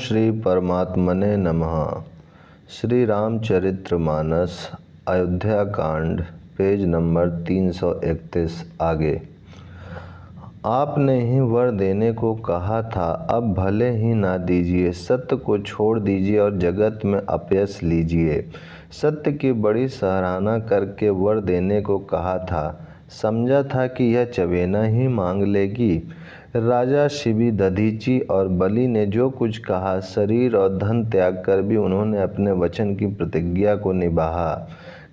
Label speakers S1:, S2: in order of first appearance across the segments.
S1: श्री परमात्मने नमः। श्री रामचरितमानस अयोध्या कांड पेज नंबर 331 आगे। आपने ही वर देने को कहा था, अब भले ही ना दीजिए। सत्य को छोड़ दीजिए और जगत में अपयश लीजिए। सत्य की बड़ी सराहना करके वर देने को कहा था। समझा था कि यह चवेना ही मांग लेगी। राजा शिबी, दधीची और बलि ने जो कुछ कहा, शरीर और धन त्याग कर भी उन्होंने अपने वचन की प्रतिज्ञा को निभाया।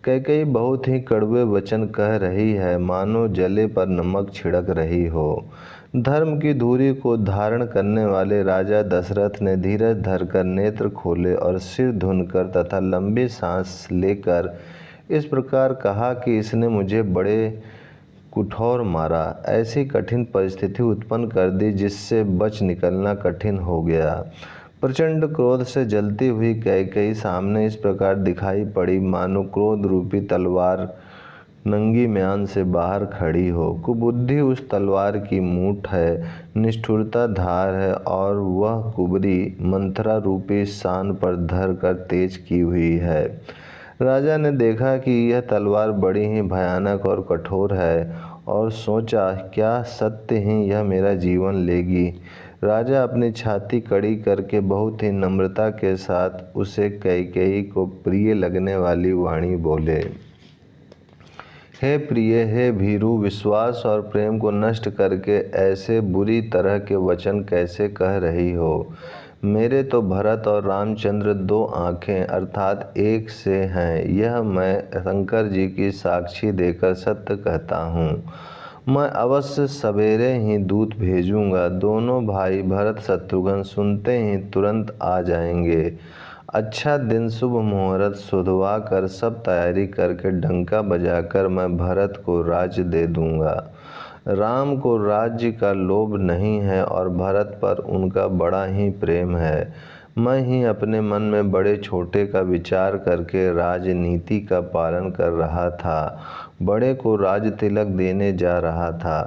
S1: कैकेयी बहुत ही कड़वे वचन कह रही है, मानो जले पर नमक छिड़क रही हो। धर्म की धुरी को धारण करने वाले राजा दशरथ ने धीरज धरकर नेत्र खोले और सिर धुनकर तथा लंबी सांस लेकर इस प्रकार कहा कि इसने मुझे बड़े कुठौर मारा, ऐसी कठिन परिस्थिति उत्पन्न कर दी जिससे बच निकलना कठिन हो गया। प्रचंड क्रोध से जलती हुई कैकेयी सामने इस प्रकार दिखाई पड़ी, मानो क्रोध रूपी तलवार नंगी म्यान से बाहर खड़ी हो। कुबुद्धि उस तलवार की मूठ है, निष्ठुरता धार है और वह कुबरी मंथरा रूपी शान पर धर कर तेज की हुई है। राजा ने देखा कि यह तलवार बड़ी ही भयानक और कठोर है और सोचा, क्या सत्य ही यह मेरा जीवन लेगी। राजा अपनी छाती कड़ी करके बहुत ही नम्रता के साथ उसे कैकेयी को प्रिय लगने वाली वाणी बोले। हे प्रिय, हे भीरु, विश्वास और प्रेम को नष्ट करके ऐसे बुरी तरह के वचन कैसे कह रही हो। मेरे तो भरत और रामचंद्र दो आँखें अर्थात एक से हैं, यह मैं शंकर जी की साक्षी देकर सत्य कहता हूँ। मैं अवश्य सवेरे ही दूत भेजूंगा। दोनों भाई भरत शत्रुघ्न सुनते ही तुरंत आ जाएंगे। अच्छा दिन शुभ मुहूर्त सुधवा कर सब तैयारी करके डंका बजाकर मैं भरत को राज्य दे दूंगा। राम को राज्य का लोभ नहीं है और भरत पर उनका बड़ा ही प्रेम है। मैं ही अपने मन में बड़े छोटे का विचार करके राजनीति का पालन कर रहा था। बड़े को राज तिलक देने जा रहा था।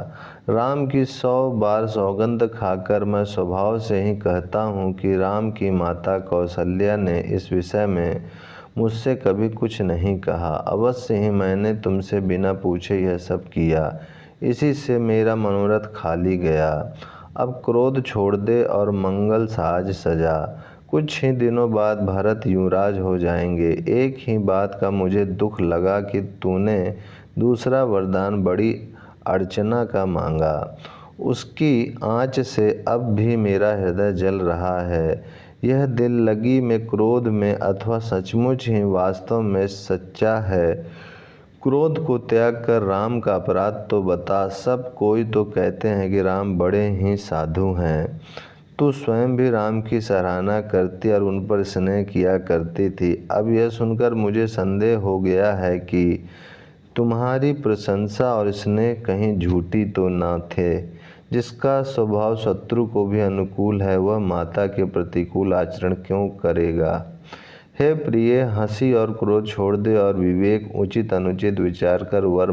S1: राम की 100 बार सौगंध खाकर मैं स्वभाव से ही कहता हूँ कि राम की माता कौशल्या ने इस विषय में मुझसे कभी कुछ नहीं कहा। अवश्य ही मैंने तुमसे बिना पूछे यह सब किया, इसी से मेरा मनोरथ खाली गया। अब क्रोध छोड़ दे और मंगल साज सजा। कुछ ही दिनों बाद भरत युवराज हो जाएंगे। एक ही बात का मुझे दुख लगा कि तूने दूसरा वरदान बड़ी अर्चना का मांगा। उसकी आँच से अब भी मेरा हृदय जल रहा है। यह दिल लगी में क्रोध में अथवा सचमुच ही वास्तव में सच्चा है। क्रोध को त्याग कर राम का अपराध तो बता। सब कोई तो कहते हैं कि राम बड़े ही साधु हैं। तू स्वयं भी राम की सराहना करती और उन पर स्नेह किया करती थी। अब यह सुनकर मुझे संदेह हो गया है कि तुम्हारी प्रशंसा और स्नेह कहीं झूठी तो न थे। जिसका स्वभाव शत्रु को भी अनुकूल है, वह माता के प्रतिकूल आचरण क्यों करेगा। हे प्रिय, हंसी और क्रोध छोड़ दे और विवेक उचित अनुचित विचार कर वर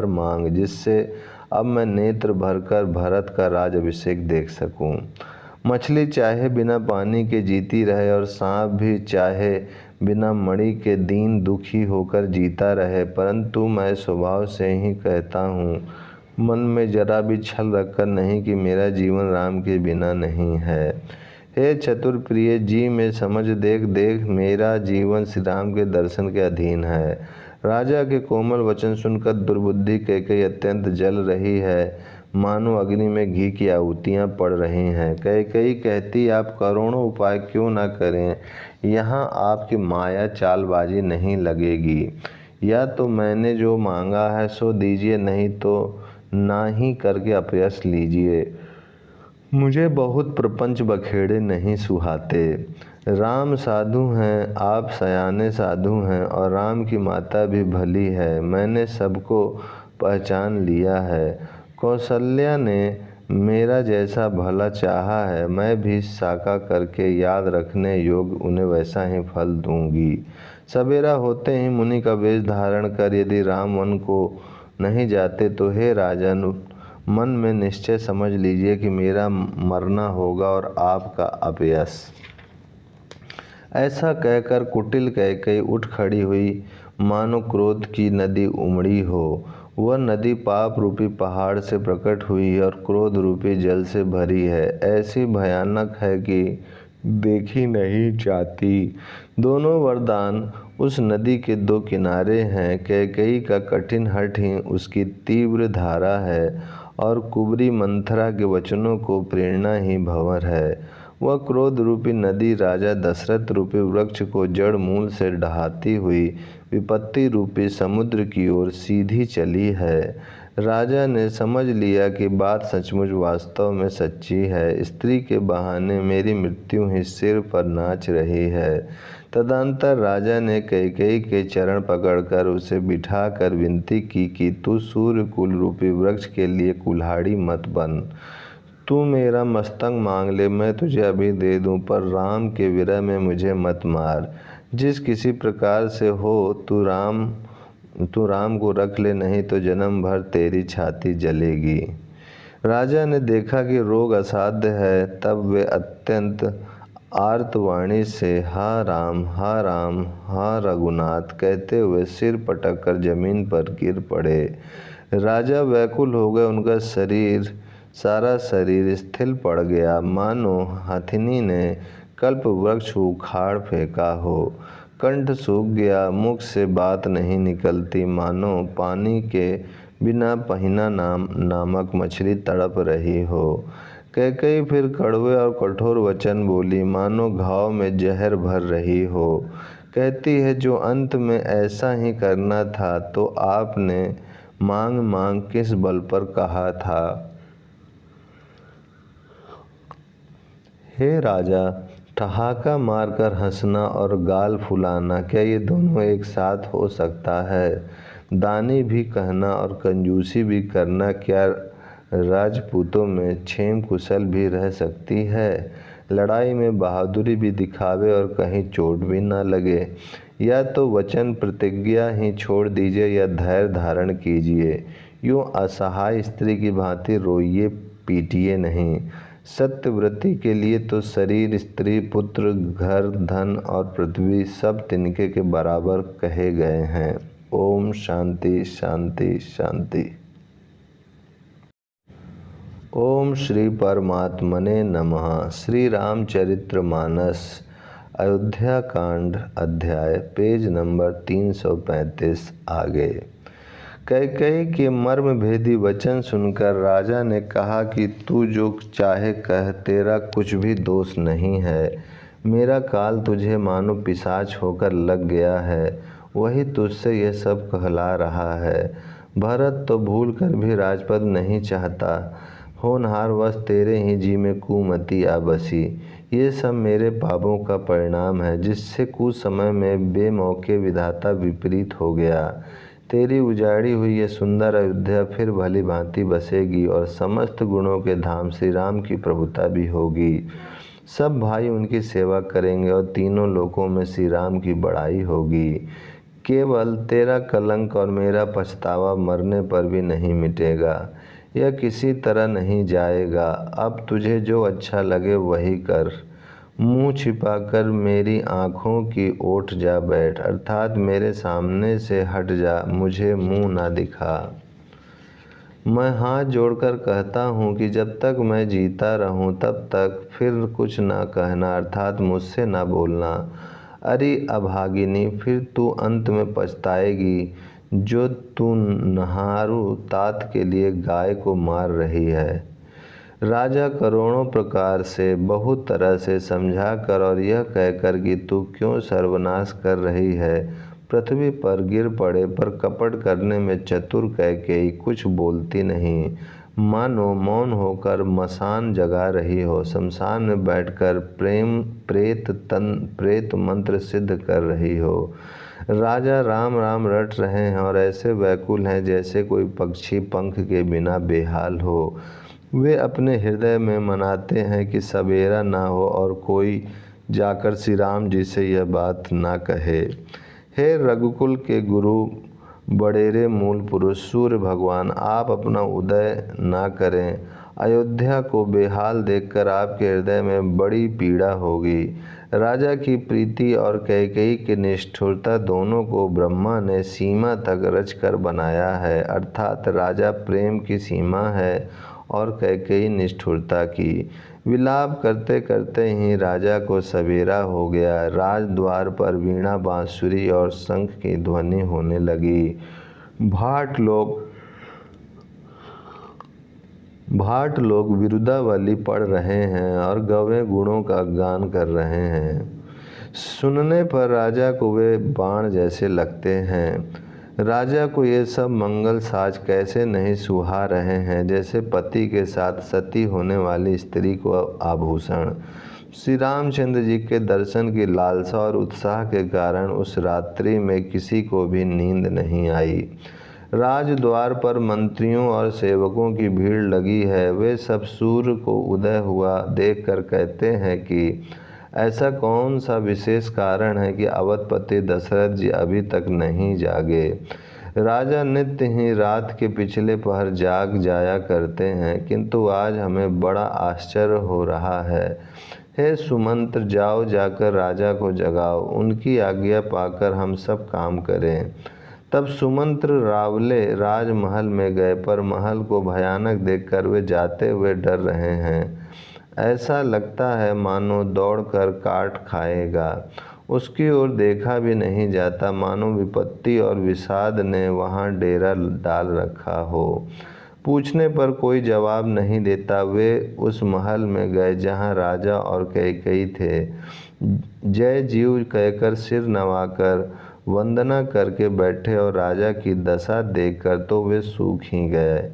S1: मांग, जिससे अब मैं नेत्र भरकर भरत का राज अभिषेक देख सकूं। मछली चाहे बिना पानी के जीती रहे और सांप भी चाहे बिना मणि के दीन दुखी होकर जीता रहे, परंतु मैं स्वभाव से ही कहता हूँ, मन में जरा भी छल रखकर नहीं, कि मेरा जीवन राम के बिना नहीं है। हे चतुर प्रिय जी, में समझ देख देख मेरा जीवन श्री राम के दर्शन के अधीन है। राजा के कोमल वचन सुनकर दुर्बुद्धि कैकेयी अत्यंत जल रही है, मानो अग्नि में घी की आहुतियाँ पड़ रही हैं। कैकेयी कहती, आप करोड़ों उपाय क्यों न करें, यहाँ आपकी माया चालबाजी नहीं लगेगी। या तो मैंने जो मांगा है सो दीजिए, नहीं तो ना ही करके अपयश लीजिए। मुझे बहुत प्रपंच बखेड़े नहीं सुहाते। राम साधु हैं, आप सयाने साधु हैं और राम की माता भी भली है। मैंने सबको पहचान लिया है। कौशल्या ने मेरा जैसा भला चाहा है, मैं भी साका करके याद रखने योग्य उन्हें वैसा ही फल दूंगी। सवेरा होते ही मुनि का वेश धारण कर यदि राम वन को नहीं जाते तो हे राजन, मन में निश्चय समझ लीजिए कि मेरा मरना होगा और आपका अपयश। ऐसा कहकर कुटिल कैकेयी उठ खड़ी हुई, मानो क्रोध की नदी उमड़ी हो। वह नदी पाप रूपी पहाड़ से प्रकट हुई है और क्रोध रूपी जल से भरी है। ऐसी भयानक है कि देखी नहीं जाती। दोनों वरदान उस नदी के दो किनारे हैं। कैकेयी का कठिन हठ ही उसकी तीव्र धारा है और कुबरी मंथरा के वचनों को प्रेरणा ही भंवर है। वह क्रोध रूपी नदी राजा दशरथ रूपी वृक्ष को जड़ मूल से ढहाती हुई विपत्ति रूपी समुद्र की ओर सीधी चली है। राजा ने समझ लिया कि बात सचमुच वास्तव में सच्ची है। स्त्री के बहाने मेरी मृत्यु ही सिर पर नाच रही है। तदंतर राजा ने कैकेयी के चरण पकड़कर उसे बिठाकर विनती की कि तू सूर्यकुल रूपी वृक्ष के लिए कुल्हाड़ी मत बन। तू मेरा मस्तक मांग ले, मैं तुझे अभी दे दूं, पर राम के विरह में मुझे मत मार। जिस किसी प्रकार से हो तू राम को रख ले, नहीं तो जन्म भर तेरी छाती जलेगी। राजा ने देखा कि रोग असाध्य है। तब वे अत्यंत आर्तवाणी से हा राम हा रघुनाथ कहते हुए सिर पटक कर जमीन पर गिर पड़े। राजा व्याकुल हो गए। उनका सारा शरीर स्थिर पड़ गया, मानो हथिनी ने कल्प वृक्ष उखाड़ फेंका हो। कंठ सूख गया, मुख से बात नहीं निकलती, मानो पानी के बिना पहिना नामक मछली तड़प रही हो। कैकेयी फिर कड़वे और कठोर वचन बोली, मानो घाव में जहर भर रही हो। कहती है, जो अंत में ऐसा ही करना था तो आपने मांग मांग किस बल पर कहा था। हे राजा, ठहाका मारकर हंसना और गाल फुलाना, क्या ये दोनों एक साथ हो सकता है। दानी भी कहना और कंजूसी भी करना, क्या राजपूतों में क्षेम कुशल भी रह सकती है। लड़ाई में बहादुरी भी दिखावे और कहीं चोट भी न लगे। या तो वचन प्रतिज्ञा ही छोड़ दीजिए या धैर्य धारण कीजिए। यूँ असहाय स्त्री की भांति रोइए पीटिए नहीं। सत्यव्रती के लिए तो शरीर, स्त्री, पुत्र, घर, धन और पृथ्वी सब तिनके के बराबर कहे गए हैं। ओम शांति शांति शांति। ओम श्री परमात्मने नमः। श्री रामचरितमानस अयोध्या कांड अध्याय पेज नंबर 335 आगे। कैकेयी के मर्म भेदी वचन सुनकर राजा ने कहा कि तू जो चाहे कह, तेरा कुछ भी दोष नहीं है। मेरा काल तुझे मानो पिशाच होकर लग गया है, वही तुझसे यह सब कहला रहा है। भरत तो भूल कर भी राजपद नहीं चाहता, होनहारवश तेरे ही जी में कुमति आ बसी। ये सब मेरे पापों का परिणाम है, जिससे कुछ समय में बेमौके विधाता विपरीत हो गया। तेरी उजाड़ी हुई ये सुंदर अयोध्या फिर भली भांति बसेगी और समस्त गुणों के धाम श्री राम की प्रभुता भी होगी। सब भाई उनकी सेवा करेंगे और तीनों लोकों में श्री राम की बड़ाई होगी। केवल तेरा कलंक और मेरा पछतावा मरने पर भी नहीं मिटेगा। यह किसी तरह नहीं जाएगा। अब तुझे जो अच्छा लगे वही कर। मुंह छिपाकर मेरी आँखों की ओट जा बैठ, अर्थात मेरे सामने से हट जा, मुझे मुंह ना दिखा। मैं हाथ जोड़कर कहता हूँ कि जब तक मैं जीता रहूँ तब तक फिर कुछ ना कहना, अर्थात मुझसे ना बोलना। अरे अभागिनी, फिर तू अंत में पछताएगी, जो तू नहारू तात के लिए गाय को मार रही है। राजा करोड़ों प्रकार से बहुत तरह से समझा कर और यह कहकर कि तू क्यों सर्वनाश कर रही है, पृथ्वी पर गिर पड़े, पर कपट करने में चतुर कैकेयी कुछ बोलती नहीं, मानो मौन होकर मसान जगा रही हो, शमशान में बैठकर प्रेत मंत्र सिद्ध कर रही हो। राजा राम राम रट रहे हैं और ऐसे व्याकुल हैं जैसे कोई पक्षी पंख के बिना बेहाल हो। वे अपने हृदय में मनाते हैं कि सवेरा ना हो और कोई जाकर श्री राम जी से यह बात ना कहे। हे रघुकुल के गुरु, बड़ेरे मूल पुरुष सूर्य भगवान, आप अपना उदय ना करें। अयोध्या को बेहाल देखकर आपके हृदय में बड़ी पीड़ा होगी। राजा की प्रीति और कैकेयी की निष्ठुरता दोनों को ब्रह्मा ने सीमा तक रचकर बनाया है, अर्थात राजा प्रेम की सीमा है और कैकेयी निष्ठुरता की। विलाप करते करते ही राजा को सवेरा हो गया। राजद्वार पर वीणा, बांसुरी और शंख की ध्वनि होने लगी। भाट लोग विरुदावली पढ़ रहे हैं और गवे गुणों का गान कर रहे हैं। सुनने पर राजा को वे बाण जैसे लगते हैं। राजा को ये सब मंगल साज कैसे नहीं सुहा रहे हैं, जैसे पति के साथ सती होने वाली स्त्री को आभूषण। श्री रामचंद्र जी के दर्शन की लालसा और उत्साह के कारण उस रात्रि में किसी को भी नींद नहीं आई। राजद्वार पर मंत्रियों और सेवकों की भीड़ लगी है। वे सब सूर्य को उदय हुआ देखकर कहते हैं कि ऐसा कौन सा विशेष कारण है कि अवधपति दशरथ जी अभी तक नहीं जागे। राजा नित्य ही रात के पिछले पहर जाग जाया करते हैं, किंतु आज हमें बड़ा आश्चर्य हो रहा है। हे सुमंत्र, जाओ जाकर राजा को जगाओ, उनकी आज्ञा पाकर हम सब काम करें। तब सुमंत्र रावले राजमहल में गए, पर महल को भयानक देखकर वे जाते हुए डर रहे हैं। ऐसा लगता है मानो दौड़कर काट खाएगा। उसकी ओर देखा भी नहीं जाता, मानो विपत्ति और विषाद ने वहाँ डेरा डाल रखा हो। पूछने पर कोई जवाब नहीं देता। वे उस महल में गए जहाँ राजा और कैकेयी थे। जय जीव कहकर सिर नवाकर वंदना करके बैठे और राजा की दशा देखकर तो वे सूख ही गए।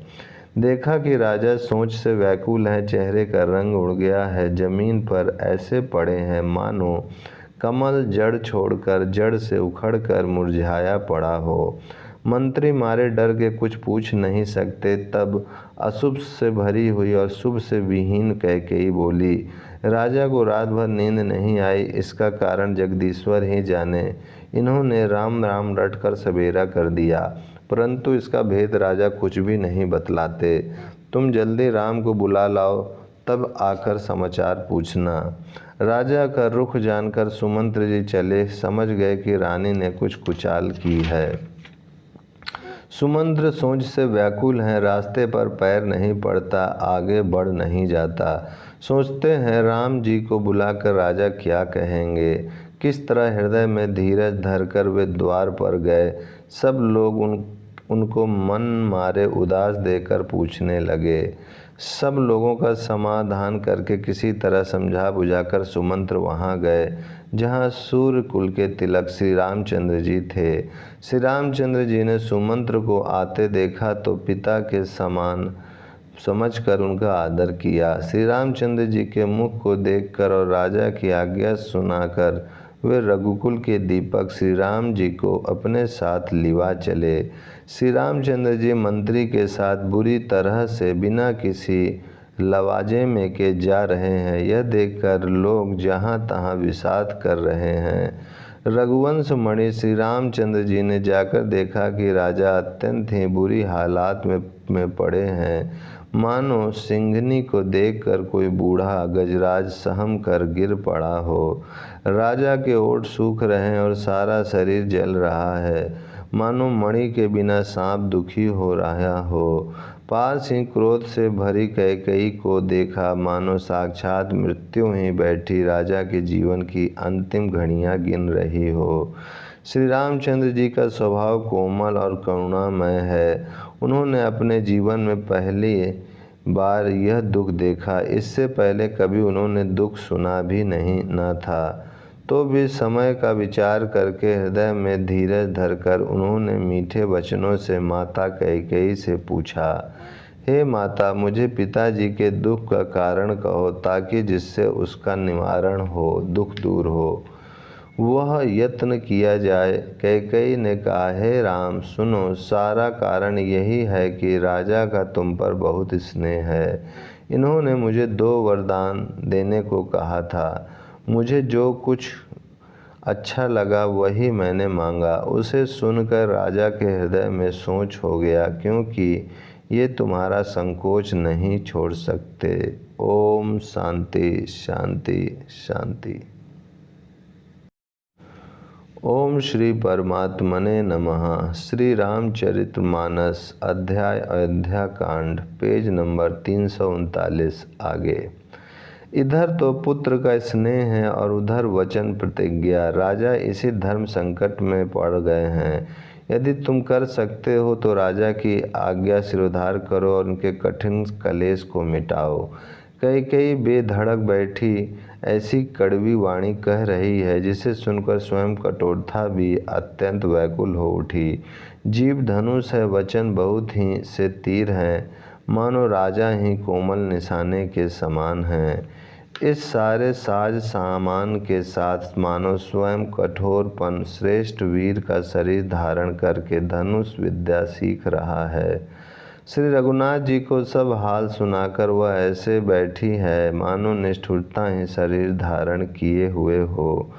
S1: देखा कि राजा सोच से व्याकुल हैं, चेहरे का रंग उड़ गया है, जमीन पर ऐसे पड़े हैं मानो कमल जड़ छोड़कर जड़ से उखड़कर मुरझाया पड़ा हो। मंत्री मारे डर के कुछ पूछ नहीं सकते। तब अशुभ से भरी हुई और शुभ से विहीन कैकेयी बोली, राजा को रात भर नींद नहीं आई, इसका कारण जगदीश्वर ही जाने। इन्होंने राम राम रटकर सवेरा कर दिया, परंतु इसका भेद राजा कुछ भी नहीं बतलाते। तुम जल्दी राम को बुला लाओ, तब आकर समाचार पूछना। राजा का रुख जानकर सुमंत्र जी चले, समझ गए कि रानी ने कुछ कुचाल की है। सुमंत्र सोच से व्याकुल हैं, रास्ते पर पैर नहीं पड़ता, आगे बढ़ नहीं जाता। सोचते हैं राम जी को बुलाकर राजा क्या कहेंगे। किस तरह हृदय में धीरज धरकर वे द्वार पर गए। सब लोग उनको मन मारे उदास देकर पूछने लगे। सब लोगों का समाधान करके किसी तरह समझा बुझाकर सुमंत्र वहाँ गए जहाँ सूर्य कुल के तिलक श्री रामचंद्र जी थे। श्री रामचंद्र जी ने सुमंत्र को आते देखा तो पिता के समान समझकर उनका आदर किया। श्री रामचंद्र जी के मुख को देखकर और राजा की आज्ञा सुनाकर वे रघुकुल के दीपक श्री राम जी को अपने साथ लिवा चले। श्री रामचंद्र जी मंत्री के साथ बुरी तरह से बिना किसी लवाजे के जा रहे हैं, यह देखकर लोग जहाँ तहाँ विषाद कर रहे हैं। रघुवंश मणि श्री रामचंद्र जी ने जाकर देखा कि राजा अत्यंत ही बुरी हालात में पड़े हैं, मानो सिंघनी को देखकर कोई बूढ़ा गजराज सहम कर गिर पड़ा हो। राजा के ओठ सूख रहे हैं और सारा शरीर जल रहा है, मानो मणि के बिना सांप दुखी हो रहा हो। पास ही क्रोध से भरी कैकेयी को देखा, मानो साक्षात मृत्यु ही बैठी राजा के जीवन की अंतिम घड़ियां गिन रही हो। श्री रामचंद्र जी का स्वभाव कोमल और करुणामय है। उन्होंने अपने जीवन में पहली बार यह दुख देखा। इससे पहले कभी उन्होंने दुख सुना भी न था। तो भी समय का विचार करके हृदय में धीरज धरकर उन्होंने मीठे वचनों से माता कैकेयी से पूछा, हे माता, मुझे पिताजी के दुख का कारण कहो, ताकि जिससे उसका निवारण हो, दुख दूर हो, वह यत्न किया जाए। कैकेयी ने कहा, हे राम, सुनो, सारा कारण यही है कि राजा का तुम पर बहुत स्नेह है। इन्होंने मुझे 2 वरदान देने को कहा था। मुझे जो कुछ अच्छा लगा वही मैंने मांगा। उसे सुनकर राजा के हृदय में सोच हो गया, क्योंकि ये तुम्हारा संकोच नहीं छोड़ सकते। ओम शांति शांति शांति। ओम श्री परमात्मने नमः। श्री रामचरितमानस अध्याय अयोध्या कांड, पेज नंबर 339 आगे। इधर तो पुत्र का स्नेह है और उधर वचन प्रतिज्ञा। राजा इसी धर्म संकट में पड़ गए हैं। यदि तुम कर सकते हो तो राजा की आज्ञा सिरोधार करो और उनके कठिन कलेश को मिटाओ। कई बेधड़क बैठी ऐसी कड़वी वाणी कह रही है जिसे सुनकर स्वयं कठोरता भी अत्यंत व्याकुल हो उठी। जीव धनुष है, वचन बहुत ही से तीर हैं, मानो राजा ही कोमल निशाने के समान हैं। इस सारे साज सामान के साथ मानो स्वयं कठोरपन श्रेष्ठ वीर का शरीर धारण करके धनुष विद्या सीख रहा है। श्री रघुनाथ जी को सब हाल सुनाकर वह ऐसे बैठी है मानो निष्ठुरता ही शरीर धारण किए हुए हो।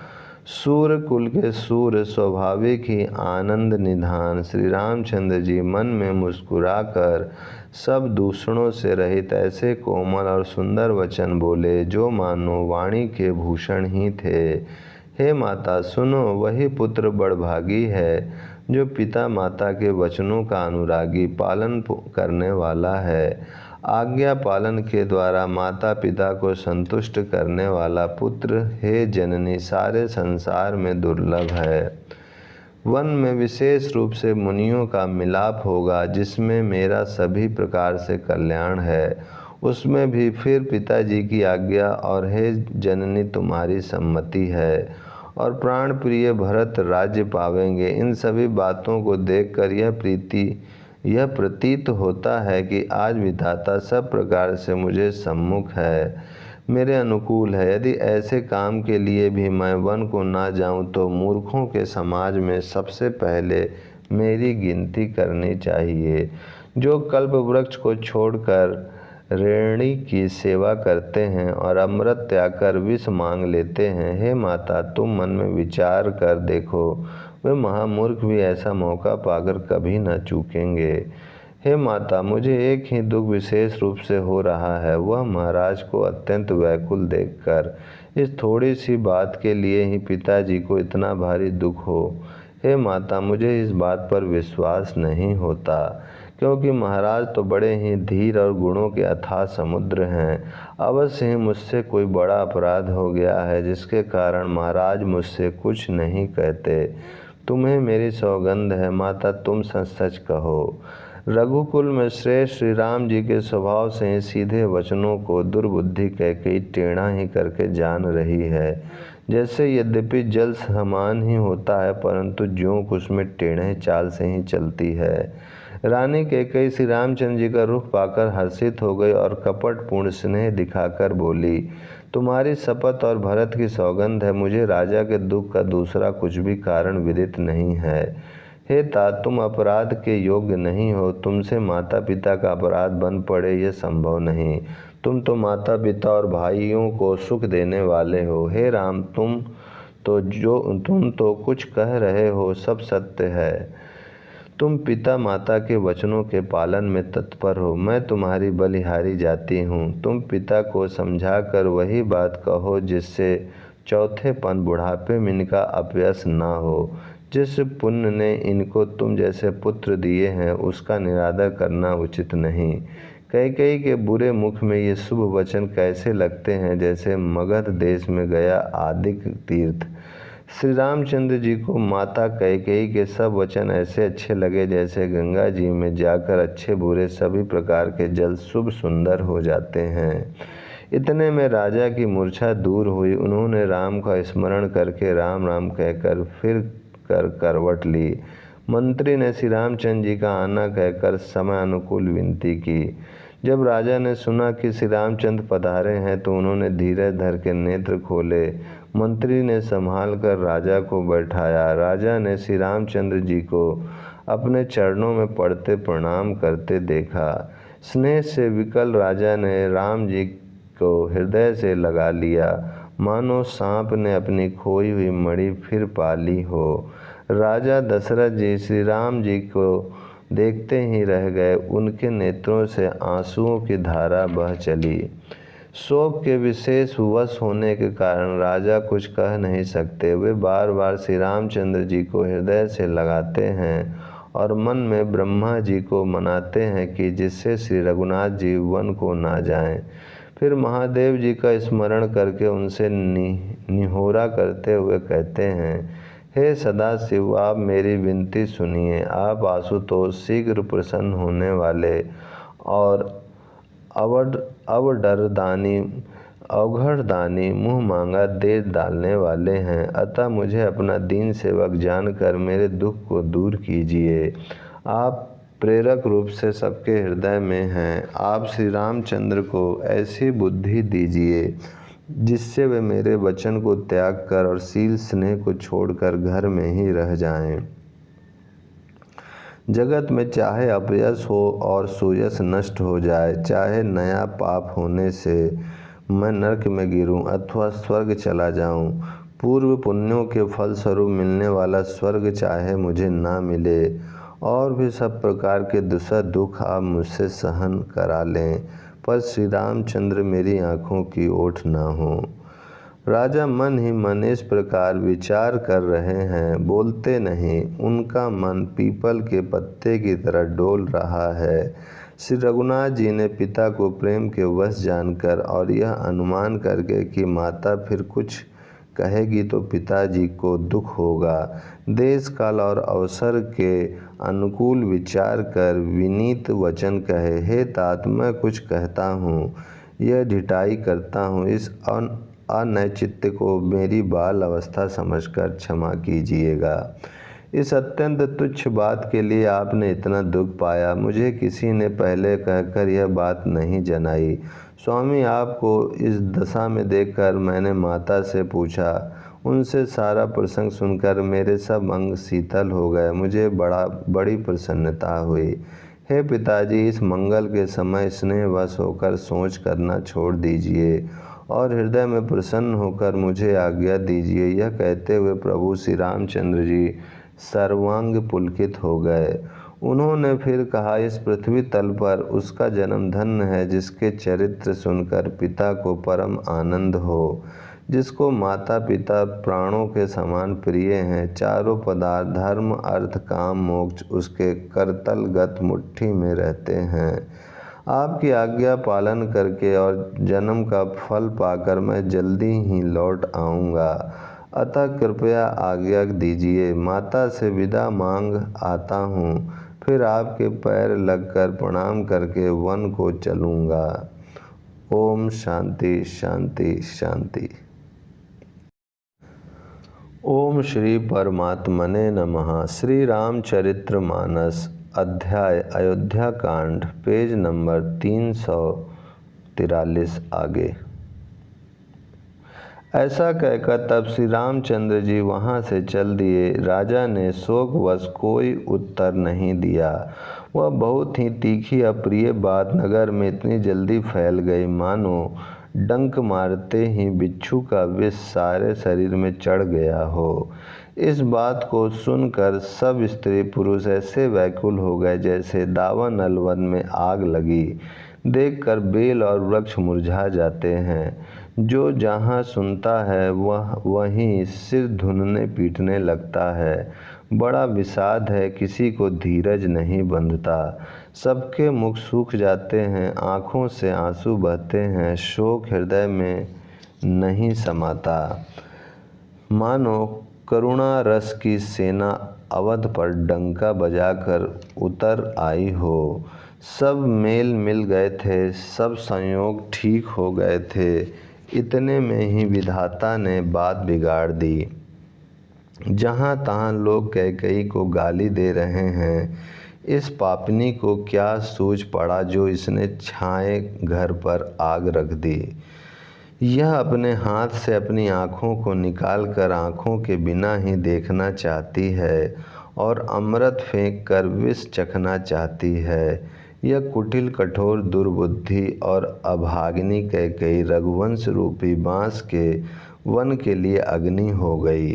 S1: सूर्य कुल के सूर्य स्वाभाविक ही आनंद निधान श्री रामचंद्र जी मन में मुस्कुराकर सब दूषणों से रहित ऐसे कोमल और सुंदर वचन बोले जो मानो वाणी के भूषण ही थे। हे माता सुनो, वही पुत्र बड़भागी है जो पिता माता के वचनों का अनुरागी पालन करने वाला है। आज्ञा पालन के द्वारा माता पिता को संतुष्ट करने वाला पुत्र हे जननी सारे संसार में दुर्लभ है। वन में विशेष रूप से मुनियों का मिलाप होगा जिसमें मेरा सभी प्रकार से कल्याण है, उसमें भी फिर पिताजी की आज्ञा और हे जननी तुम्हारी सम्मति है और प्राण प्रिय भरत राज्य पावेंगे। इन सभी बातों को देखकर यह प्रतीत होता है कि आज विधाता सब प्रकार से मुझे सम्मुख है, मेरे अनुकूल है। यदि ऐसे काम के लिए भी मैं वन को ना जाऊं तो मूर्खों के समाज में सबसे पहले मेरी गिनती करनी चाहिए, जो कल्प वृक्ष को छोड़कर रेणी की सेवा करते हैं और अमृत त्याग कर विष मांग लेते हैं। हे माता तुम मन में विचार कर देखो, वे महामूर्ख भी ऐसा मौका पाकर कभी न चूकेंगे। हे माता मुझे एक ही दुख विशेष रूप से हो रहा है, वह महाराज को अत्यंत व्याकुल देखकर। इस थोड़ी सी बात के लिए ही पिताजी को इतना भारी दुख हो। हे माता मुझे इस बात पर विश्वास नहीं होता, क्योंकि महाराज तो बड़े ही धीर और गुणों के अथाह समुद्र हैं। अवश्य ही मुझसे कोई बड़ा अपराध हो गया है जिसके कारण महाराज मुझसे कुछ नहीं कहते। तुम्हें मेरी सौगंध है माता, तुम सच सच कहो। रघुकुल में श्रेष्ठ श्री राम जी के स्वभाव से ही सीधे वचनों को दुर्बुद्धि कहकर टेढ़ा ही करके जान रही है। जैसे यद्यपि जल समान ही होता है परंतु जोंक उसमें टेढ़े चाल से ही चलती है। रानी कैकेयी श्री रामचंद्र जी का रुख पाकर हर्षित हो गई और कपटपूर्ण स्नेह दिखाकर बोली, तुम्हारी शपथ और भरत की सौगंध है, मुझे राजा के दुख का दूसरा कुछ भी कारण विदित नहीं है। हे तात तुम अपराध के योग्य नहीं हो, तुमसे माता पिता का अपराध बन पड़े यह संभव नहीं। तुम तो माता पिता और भाइयों को सुख देने वाले हो। हे राम तुम तो कुछ कह रहे हो सब सत्य है, तुम पिता माता के वचनों के पालन में तत्पर हो। मैं तुम्हारी बलिहारी जाती हूँ, तुम पिता को समझाकर वही बात कहो जिससे चौथेपन बुढ़ापे में इनका अपयश ना हो। जिस पुण्य ने इनको तुम जैसे पुत्र दिए हैं उसका निरादर करना उचित नहीं। कैकेयी के बुरे मुख में ये शुभ वचन कैसे लगते हैं जैसे मगध देश में गया आदिक तीर्थ। श्री रामचंद्र जी को माता कैकेयी के सब वचन ऐसे अच्छे लगे जैसे गंगा जी में जाकर अच्छे बुरे सभी प्रकार के जल शुभ सुंदर हो जाते हैं। इतने में राजा की मूर्छा दूर हुई। उन्होंने राम का स्मरण करके राम राम कहकर फिर करवट ली। मंत्री ने श्री रामचंद्र जी का आना कहकर समय अनुकूल विनती की। जब राजा ने सुना कि श्री रामचंद्र पधारे हैं तो उन्होंने धीरज धर के नेत्र खोले। मंत्री ने संभाल कर राजा को बैठाया। राजा ने श्री रामचंद्र जी को अपने चरणों में पड़ते प्रणाम करते देखा। स्नेह से विकल राजा ने राम जी को हृदय से लगा लिया। मानो सांप ने अपनी खोई हुई मणि फिर पा ली हो। राजा दशरथ जी श्री राम जी को देखते ही रह गए। उनके नेत्रों से आंसुओं की धारा बह चली। शोक के विशेष वश होने के कारण राजा कुछ कह नहीं सकते। वे बार बार श्री रामचंद्र जी को हृदय से लगाते हैं और मन में ब्रह्मा जी को मनाते हैं कि जिससे श्री रघुनाथ जी वन को ना जाएं। फिर महादेव जी का स्मरण करके उनसे निहोरा करते हुए कहते हैं, हे सदाशिव, आप मेरी विनती सुनिए। आप आशुतोष शीघ्र प्रसन्न होने वाले और अवघड़दानी मुँह मांगा दे डालने वाले हैं। अतः मुझे अपना दीन सेवक जानकर मेरे दुख को दूर कीजिए। आप प्रेरक रूप से सबके हृदय में हैं। आप श्री रामचंद्र को ऐसी बुद्धि दीजिए जिससे वे मेरे वचन को त्याग कर और शील स्नेह को छोड़कर घर में ही रह जाएं। जगत में चाहे अपयश हो और सुयश नष्ट हो जाए, चाहे नया पाप होने से मैं नरक में गिरूं अथवा स्वर्ग चला जाऊं, पूर्व पुण्यों के फलस्वरूप मिलने वाला स्वर्ग चाहे मुझे ना मिले, और भी सब प्रकार के दुसह दुख आप मुझसे सहन करा लें, पर श्री रामचंद्र मेरी आँखों की ओट ना हो। राजा मन ही मन इस प्रकार विचार कर रहे हैं, बोलते नहीं। उनका मन पीपल के पत्ते की तरह डोल रहा है। श्री रघुनाथ जी ने पिता को प्रेम के वश जानकर और यह अनुमान करके कि माता फिर कुछ कहेगी तो पिताजी को दुख होगा, देश काल और अवसर के अनुकूल विचार कर विनीत वचन कहे, हे तात, मैं कुछ कहता हूँ, यह ढिठाई करता हूँ। इस अनैचित्य को मेरी बाल अवस्था समझकर क्षमा कीजिएगा। इस अत्यंत तुच्छ बात के लिए आपने इतना दुख पाया। मुझे किसी ने पहले कहकर यह बात नहीं जनाई। स्वामी, आपको इस दशा में देखकर मैंने माता से पूछा। उनसे सारा प्रसंग सुनकर मेरे सब अंग शीतल हो गए। मुझे बड़ी प्रसन्नता हुई। हे पिताजी, इस मंगल के समय स्नेहवश होकर सोच करना छोड़ दीजिए और हृदय में प्रसन्न होकर मुझे आज्ञा दीजिए। यह कहते हुए प्रभु श्री रामचंद्र जी सर्वांग पुलकित हो गए। उन्होंने फिर कहा, इस पृथ्वी तल पर उसका जन्म धन्य है जिसके चरित्र सुनकर पिता को परम आनंद हो, जिसको माता पिता प्राणों के समान प्रिय हैं। चारों पदार्थ धर्म अर्थ काम मोक्ष उसके करतलगत मुट्ठी में रहते हैं। आपकी आज्ञा पालन करके और जन्म का फल पाकर मैं जल्दी ही लौट आऊँगा, अतः कृपया आज्ञा दीजिए। माता से विदा मांग आता हूँ, फिर आपके पैर लगकर प्रणाम करके वन को चलूँगा। ओम शांति शांति शांति। ओम श्री परमात्मने नमः। श्री रामचरितमानस अध्याय अयोध्या कांड, पेज नंबर 343 आगे। ऐसा कहकर तब श्री रामचंद्र जी वहाँ से चल दिए। राजा ने शोकवश कोई उत्तर नहीं दिया। वह बहुत ही तीखी अप्रिय बात नगर में इतनी जल्दी फैल गई मानो डंक मारते ही बिच्छू का विष सारे शरीर में चढ़ गया हो। इस बात को सुनकर सब स्त्री पुरुष ऐसे व्याकुल हो गए जैसे दावा नलवन में आग लगी। देखकर बेल और वृक्ष मुरझा जाते हैं। जो जहाँ सुनता है वह वहीं सिर धुनने पीटने लगता है। बड़ा विषाद है, किसी को धीरज नहीं बंधता। सबके मुख सूख जाते हैं, आँखों से आंसू बहते हैं, शोक हृदय में नहीं समाता। मानो करुणा रस की सेना अवध पर डंका बजाकर उतर आई हो। सब मेल मिल गए थे, सब संयोग ठीक हो गए थे। इतने में ही विधाता ने बात बिगाड़ दी। जहाँ तहाँ लोग कैकेयी को गाली दे रहे हैं। इस पापनी को क्या सूझ पड़ा जो इसने छाए घर पर आग रख दी। यह अपने हाथ से अपनी आँखों को निकालकर आँखों के बिना ही देखना चाहती है और अमृत फेंक कर विष चखना चाहती है। यह कुटिल कठोर दुर्बुद्धि और अभागिनी कैकेयी रघुवंश रूपी बाँस के वन के लिए अग्नि हो गई।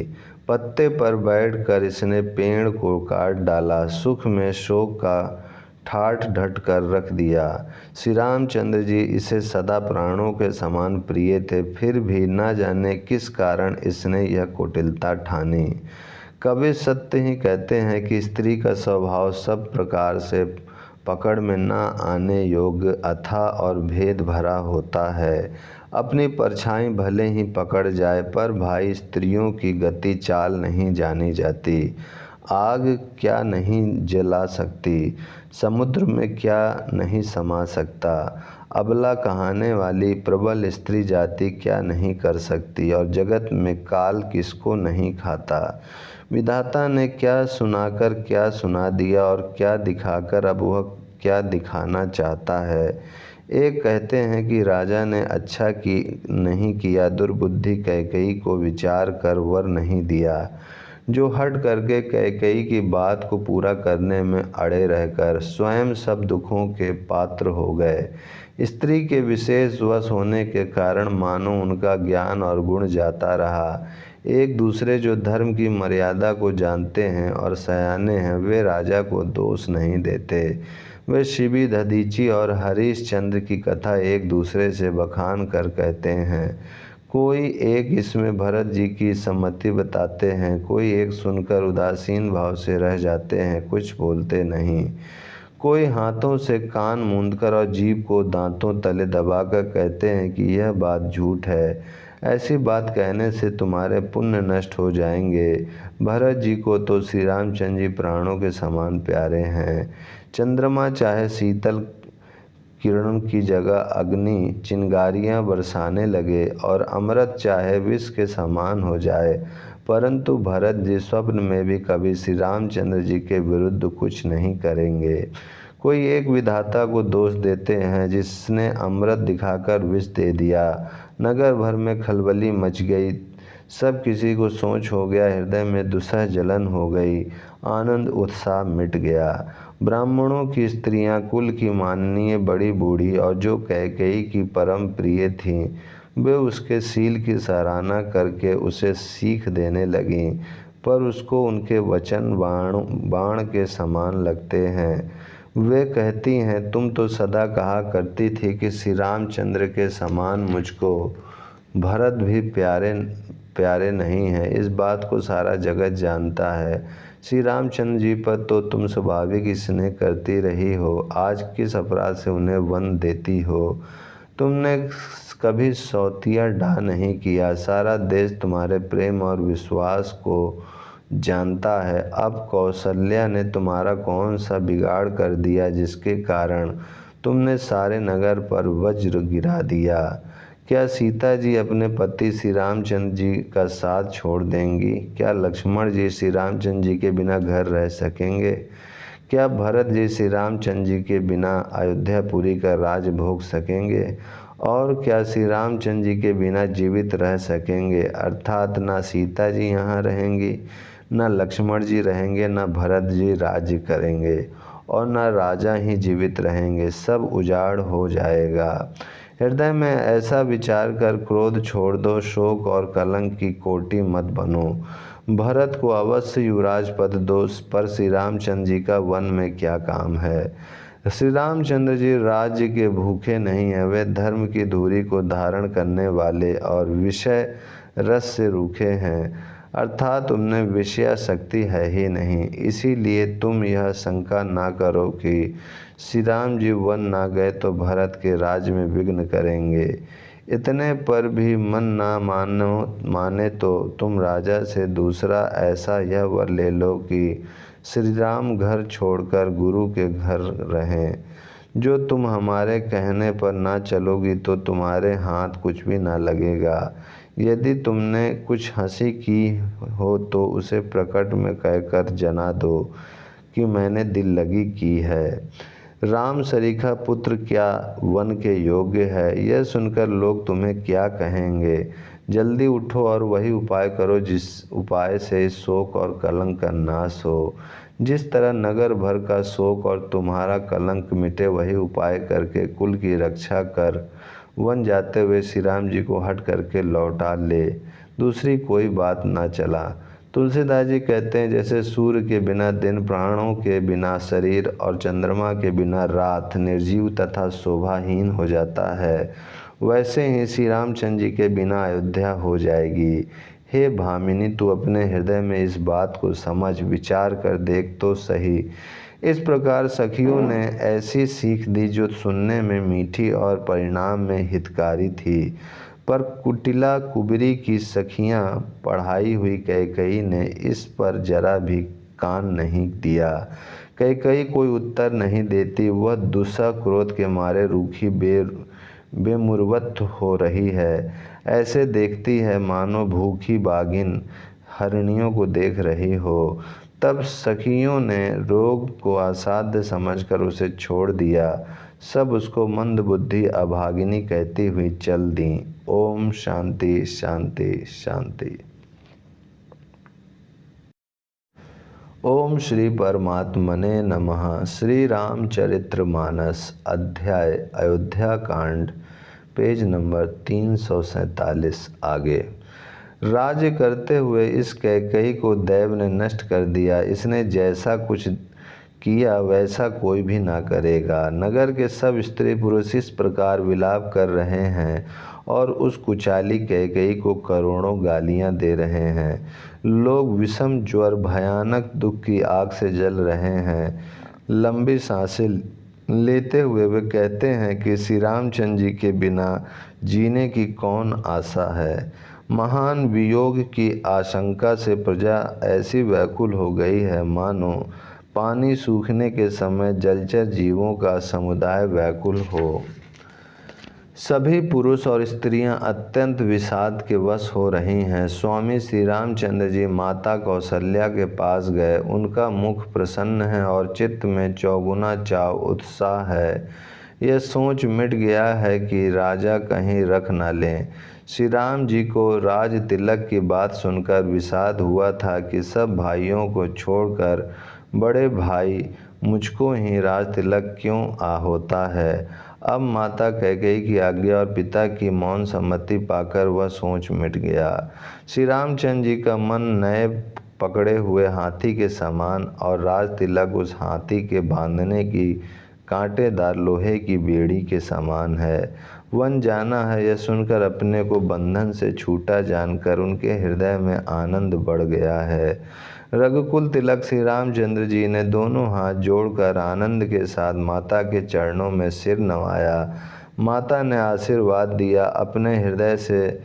S1: पत्ते पर बैठकर इसने पेड़ को काट डाला, सुख में शोक का ठाठ ढट कर रख दिया। श्री रामचंद्र जी इसे सदा प्राणों के समान प्रिय थे, फिर भी न जाने किस कारण इसने यह कुटिलता ठानी। कवि सत्य ही कहते हैं कि स्त्री का स्वभाव सब प्रकार से पकड़ में न आने योग्य अथाह और भेद भरा होता है। अपनी परछाई भले ही पकड़ जाए, पर भाई स्त्रियों की गति चाल नहीं जानी जाती। आग क्या नहीं जला सकती, समुद्र में क्या नहीं समा सकता, अबला कहाने वाली प्रबल स्त्री जाति क्या नहीं कर सकती, और जगत में काल किसको नहीं खाता। विधाता ने क्या सुनाकर क्या सुना दिया और क्या दिखाकर अब वह क्या दिखाना चाहता है। एक कहते हैं कि राजा ने अच्छा नहीं किया, दुर्बुद्धि कैकेयी को विचार कर वर नहीं दिया, जो हट करके कैकेयी की बात को पूरा करने में अड़े रहकर स्वयं सब दुखों के पात्र हो गए। स्त्री के विशेष वश होने के कारण मानो उनका ज्ञान और गुण जाता रहा। एक दूसरे जो धर्म की मर्यादा को जानते हैं और सयाने हैं, वे राजा को दोष नहीं देते। वे शिबी दधीची और हरीश चंद्र की कथा एक दूसरे से बखान कर कहते हैं। कोई एक इसमें भरत जी की सम्मति बताते हैं, कोई एक सुनकर उदासीन भाव से रह जाते हैं, कुछ बोलते नहीं। कोई हाथों से कान मूंदकर और जीभ को दांतों तले दबाकर कहते हैं कि यह बात झूठ है, ऐसी बात कहने से तुम्हारे पुण्य नष्ट हो जाएंगे। भरत जी को तो श्री रामचंद्र जी प्राणों के समान प्यारे हैं। चंद्रमा चाहे शीतल किरण की जगह अग्नि चिंगारियां बरसाने लगे और अमृत चाहे विष के समान हो जाए, परंतु भरत जी स्वप्न में भी कभी श्री रामचंद्र जी के विरुद्ध कुछ नहीं करेंगे। कोई एक विधाता को दोष देते हैं जिसने अमृत दिखाकर विष दे दिया। नगर भर में खलबली मच गई, सब किसी को सोच हो गया, हृदय में दुसह जलन हो गई, आनंद उत्साह मिट गया। ब्राह्मणों की स्त्रियां कुल की माननीय बड़ी बूढ़ी और जो कैकेयी की परम प्रिय थीं, वे उसके शील की सराहना करके उसे सीख देने लगीं, पर उसको उनके वचन बाण के समान लगते हैं। वे कहती हैं, तुम तो सदा कहा करती थी कि श्री रामचंद्र के समान मुझको भरत भी प्यारे नहीं हैं। इस बात को सारा जगत जानता है। श्री रामचंद्र जी पर तो तुम स्वाभाविक स्नेह करती रही हो, आज किस अपराध से उन्हें वन देती हो। तुमने कभी सौतिया डा नहीं किया, सारा देश तुम्हारे प्रेम और विश्वास को जानता है। अब कौशल्या ने तुम्हारा कौन सा बिगाड़ कर दिया जिसके कारण तुमने सारे नगर पर वज्र गिरा दिया। क्या सीता जी अपने पति श्री रामचंद्र जी का साथ छोड़ देंगी? क्या लक्ष्मण जी श्री रामचंद्र जी के बिना घर रह सकेंगे? क्या भरत जी श्री रामचंद्र जी के बिना अयोध्यापुरी का राज भोग सकेंगे? और क्या श्री रामचंद्र जी के बिना जीवित रह सकेंगे? अर्थात ना सीता जी यहाँ रहेंगी, न लक्ष्मण जी रहेंगे, न भरत जी राज्य करेंगे, और न राजा ही जीवित रहेंगे, सब उजाड़ हो जाएगा। हृदय में ऐसा विचार कर क्रोध छोड़ दो, शोक और कलंक की कोटि मत बनो। भरत को अवश्य युवराज पद दो, पर श्री रामचंद्र जी का वन में क्या काम है। श्री रामचंद्र जी राज्य के भूखे नहीं हैं, वे धर्म की धुरी को धारण करने वाले और विषय रस से रूखे हैं, अर्थात उनमें विषयाशक्ति है ही नहीं। इसीलिए तुम यह शंका ना करो कि श्री राम जी वन ना गए तो भरत के राज्य में विघ्न करेंगे। इतने पर भी मन ना माने तो तुम राजा से दूसरा ऐसा यह वर ले लो कि श्री राम घर छोड़कर गुरु के घर रहें। जो तुम हमारे कहने पर ना चलोगी तो तुम्हारे हाथ कुछ भी ना लगेगा। यदि तुमने कुछ हंसी की हो तो उसे प्रकट में कहकर जना दो कि मैंने दिल लगी की है। राम सरीखा पुत्र क्या वन के योग्य है? यह सुनकर लोग तुम्हें क्या कहेंगे? जल्दी उठो और वही उपाय करो जिस उपाय से शोक और कलंक का नाश हो। जिस तरह नगर भर का शोक और तुम्हारा कलंक मिटे, वही उपाय करके कुल की रक्षा कर वन जाते हुए श्री राम जी को हट करके लौटा ले। दूसरी कोई बात न चला। तुलसीदास जी कहते हैं, जैसे सूर्य के बिना दिन, प्राणों के बिना शरीर और चंद्रमा के बिना रात निर्जीव तथा शोभाहीन हो जाता है, वैसे ही श्री रामचंद्र जी के बिना अयोध्या हो जाएगी। हे भामिनी, तू अपने हृदय में इस बात को समझ, विचार कर देख तो सही। इस प्रकार सखियों ने ऐसी सीख दी जो सुनने में मीठी और परिणाम में हितकारी थी। पर कुटिला कुबरी की सखियां पढ़ाई हुई कैकेयी ने इस पर जरा भी कान नहीं दिया। कैकेयी कोई उत्तर नहीं देती, वह दुस्सह क्रोध के मारे रूखी बेमुरवत हो रही है। ऐसे देखती है मानो भूखी बाघिन हरिणियों को देख रही हो। तब सखियों ने रोग को असाध्य समझकर उसे छोड़ दिया। सब उसको मंदबुद्धि अभागिनी कहती हुई चल दी। ओम शांति शांति शांति। ओम श्री परमात्मने नमः। श्री रामचरितमानस अध्याय अयोध्या कांड, पेज नंबर 347 आगे। राज्य करते हुए इस कैकेयी को दैव ने नष्ट कर दिया। इसने जैसा कुछ किया वैसा कोई भी ना करेगा। नगर के सब स्त्री पुरुष इस प्रकार विलाप कर रहे हैं और उस कुचाली कैकेयी को करोड़ों गालियां दे रहे हैं। लोग विषम ज्वर भयानक दुख की आग से जल रहे हैं। लंबी सांसें लेते हुए वे कहते हैं कि श्री रामचंद्र जी के बिना जीने की कौन आशा है। महान वियोग की आशंका से प्रजा ऐसी व्याकुल हो गई है मानो पानी सूखने के समय जलचर जीवों का समुदाय व्याकुल हो। सभी पुरुष और स्त्रियां अत्यंत विषाद के वश हो रही हैं। स्वामी श्री रामचंद्र जी माता कौशल्या के पास गए। उनका मुख प्रसन्न है और चित्त में चौगुना चाव उत्साह है। यह सोच मिट गया है कि राजा कहीं रख न लें। श्री राम जी को राज तिलक की बात सुनकर विषाद हुआ था कि सब भाइयों को छोड़कर बड़े भाई मुझको ही राज तिलक क्यों होता है। अब माता कैकेयी की आज्ञा और पिता की मौन सम्मति पाकर वह सोच मिट गया। श्री रामचंद्र जी का मन नए पकड़े हुए हाथी के समान और राज तिलक उस हाथी के बांधने की कांटेदार लोहे की बेड़ी के समान है। वन जाना है, यह सुनकर अपने को बंधन से छूटा जानकर उनके हृदय में आनंद बढ़ गया है। रघुकुल तिलक श्री रामचंद्र जी ने दोनों हाथ जोड़कर आनंद के साथ माता के चरणों में सिर नवाया। माता ने आशीर्वाद दिया, अपने हृदय से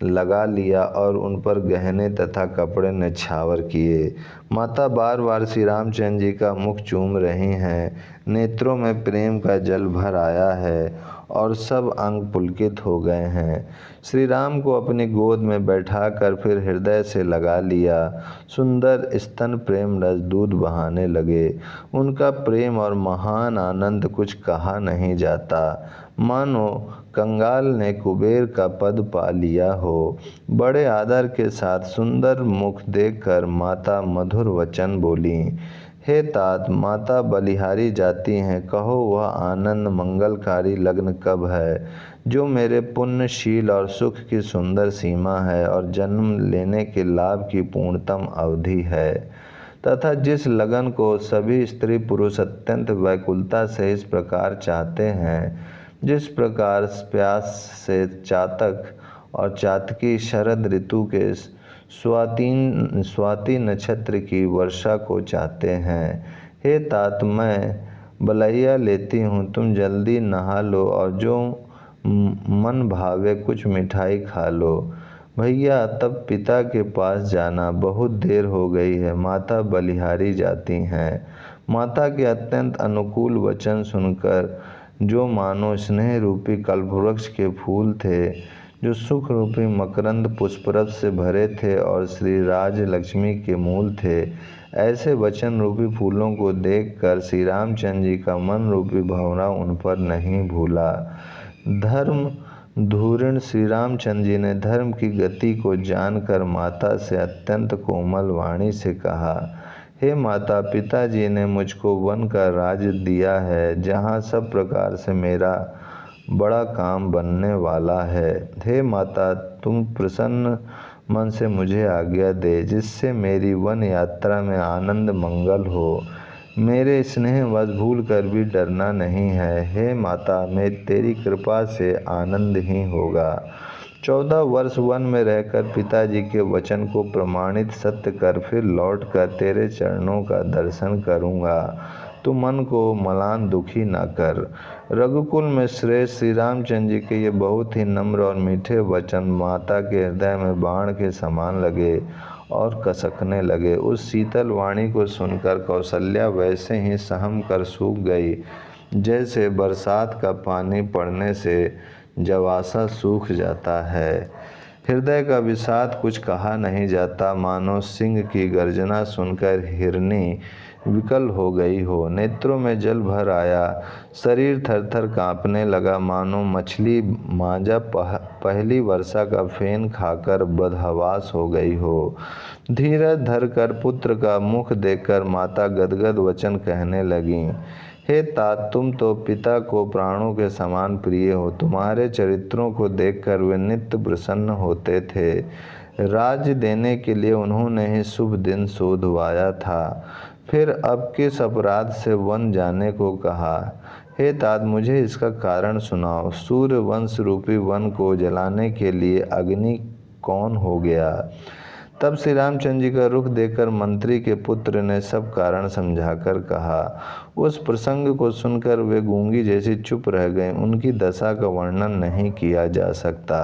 S1: लगा लिया और उन पर गहने तथा कपड़े न्यौछावर किए। माता बार बार श्री रामचंद्र जी का मुख चूम रही हैं। नेत्रों में प्रेम का जल भर आया है और सब अंग पुलकित हो गए हैं। श्री राम को अपनी गोद में बैठाकर फिर हृदय से लगा लिया। सुंदर स्तन प्रेम रस दूध बहाने लगे। उनका प्रेम और महान आनंद कुछ कहा नहीं जाता, मानो कंगाल ने कुबेर का पद पा लिया हो। बड़े आदर के साथ सुंदर मुख देखकर माता मधुर वचन बोली। हे तात, माता बलिहारी जाती हैं, कहो वह आनंद मंगलकारी लग्न कब है जो मेरे पुण्यशील और सुख की सुंदर सीमा है और जन्म लेने के लाभ की पूर्णतम अवधि है, तथा जिस लगन को सभी स्त्री पुरुष अत्यंत व्याकुलता से इस प्रकार चाहते हैं, जिस प्रकार प्यास से चातक और चातकी शरद ऋतु के स्वाति नक्षत्र की वर्षा को चाहते हैं। हे तात, मैं बलैया लेती हूँ, तुम जल्दी नहा लो और जो मन भावे कुछ मिठाई खा लो। भैया, तब पिता के पास जाना, बहुत देर हो गई है। माता बलिहारी जाती हैं। माता के अत्यंत अनुकूल वचन सुनकर जो मानो स्नेह रूपी कल्पवृक्ष के फूल थे, जो सुख रूपी मकरंद पुष्परस से भरे थे और श्री राज लक्ष्मी के मूल थे, ऐसे वचन रूपी फूलों को देखकर श्री रामचंद्र जी का मन रूपी भंवरा उन पर नहीं भूला। धर्म धूर्ण श्री रामचंद्र जी ने धर्म की गति को जानकर माता से अत्यंत कोमल वाणी से कहा, हे माता, पिताजी ने मुझको वन का राज्य दिया है, जहाँ सब प्रकार से मेरा बड़ा काम बनने वाला है। हे माता, तुम प्रसन्न मन से मुझे आज्ञा दे, जिससे मेरी वन यात्रा में आनंद मंगल हो। मेरे स्नेहवश भूल कर भी डरना नहीं है। हे माता, मैं तेरी कृपा से आनंद ही होगा। 14 वर्ष वन में रहकर पिताजी के वचन को प्रमाणित सत्य कर फिर लौटकर तेरे चरणों का दर्शन करूँगा। तू मन को मलान दुखी न कर। रघुकुल में श्रेष्ठ श्री रामचंद्र जी के ये बहुत ही नम्र और मीठे वचन माता के हृदय में बाण के समान लगे और कसकने लगे। उस शीतल वाणी को सुनकर कौशल्या वैसे ही सहम कर सूख गई, जैसे बरसात का पानी पड़ने से जवासा सूख जाता है। हृदय का विषाद कुछ कहा नहीं जाता, मानो सिंह की गर्जना सुनकर हिरनी विकल हो गई हो। नेत्रों में जल भर आया, शरीर थर-थर कांपने लगा, मानो मछली मांजा पहली वर्षा का फेन खाकर बदहवास हो गई हो। धीरज धरकर पुत्र का मुख देखकर माता गदगद वचन कहने लगी। हे तात, तुम तो पिता को प्राणों के समान प्रिय हो। तुम्हारे चरित्रों को देखकर वे नित्य प्रसन्न होते थे। राज्य देने के लिए उन्होंने ही शुभ दिन शोधवाया था, फिर अब किस अपराध से वन जाने को कहा। हे तात, मुझे इसका कारण सुनाओ। सूर्य वंश रूपी वन को जलाने के लिए अग्नि कौन हो गया? तब श्री रामचंद्र जी का रुख देखकर मंत्री के पुत्र ने सब कारण समझाकर कहा। उस प्रसंग को सुनकर वे गूंगी जैसी चुप रह गए। उनकी दशा का वर्णन नहीं किया जा सकता।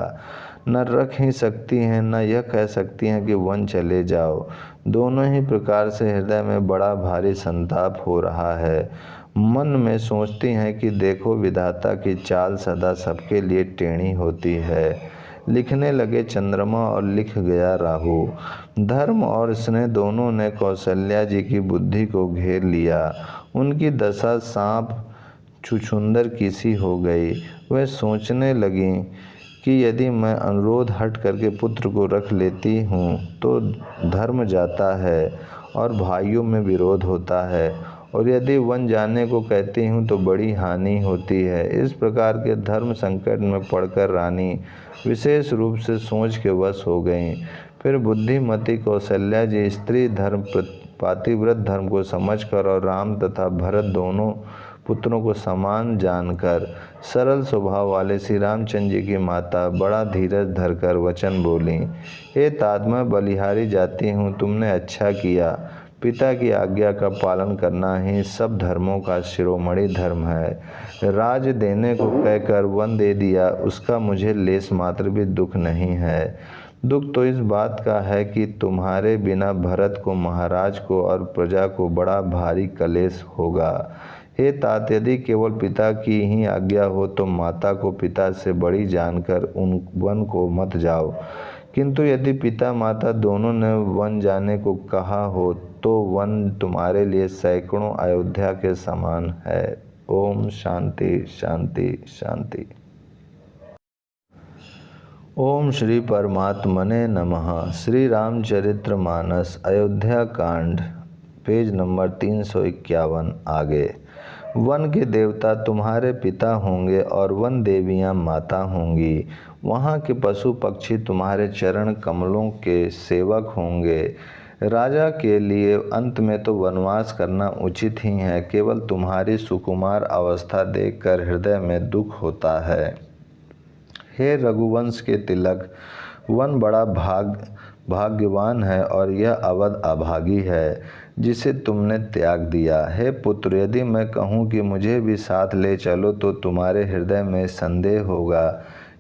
S1: न रख ही सकती हैं, न यह कह सकती हैं कि वन चले जाओ। दोनों ही प्रकार से हृदय में बड़ा भारी संताप हो रहा है। मन में सोचती हैं कि देखो, विधाता की चाल सदा सबके लिए टेढ़ी होती है। लिखने लगे चंद्रमा और लिख गया राहु। धर्म और स्नेह दोनों ने कौशल्या जी की बुद्धि को घेर लिया। उनकी दशा सांप छुछुंदर की सी हो गई। वह सोचने लगी कि यदि मैं अनुरोध हट करके पुत्र को रख लेती हूँ तो धर्म जाता है और भाइयों में विरोध होता है, और यदि वन जाने को कहती हूँ तो बड़ी हानि होती है। इस प्रकार के धर्म संकट में पड़कर रानी विशेष रूप से सोच के वश हो गईं। फिर बुद्धिमती कौशल्या जी स्त्री धर्म पातिव्रत धर्म को समझकर और राम तथा भरत दोनों पुत्रों को समान जानकर सरल स्वभाव वाले श्री रामचंद्र जी की माता बड़ा धीरज धरकर वचन बोली। हे तात, मैं बलिहारी जाती हूँ, तुमने अच्छा किया। पिता की आज्ञा का पालन करना ही सब धर्मों का शिरोमणि धर्म है। राज देने को कहकर वन दे दिया, उसका मुझे लेस मात्र भी दुख नहीं है। दुख तो इस बात का है कि तुम्हारे बिना भरत को, महाराज को और प्रजा को बड़ा भारी कलेश होगा। हे तात, यदि केवल पिता की ही आज्ञा हो तो माता को पिता से बड़ी जानकर उन वन को मत जाओ, किंतु यदि पिता माता दोनों ने वन जाने को कहा हो तो वन तुम्हारे लिए सैकड़ों अयोध्या के समान है। ओम शांति शांति शांति। ओम श्री परमात्मने नमः। श्री रामचरितमानस अयोध्या कांड, पेज नंबर 351 आगे। वन के देवता तुम्हारे पिता होंगे और वन देवियां माता होंगी। वहाँ के पशु पक्षी तुम्हारे चरण कमलों के सेवक होंगे। राजा के लिए अंत में तो वनवास करना उचित ही है। केवल तुम्हारी सुकुमार अवस्था देखकर हृदय में दुख होता है। हे रघुवंश के तिलक, वन बड़ा भाग्यवान है और यह अवध अभागी है जिसे तुमने त्याग दिया। हे पुत्र, यदि मैं कहूँ कि मुझे भी साथ ले चलो तो तुम्हारे हृदय में संदेह होगा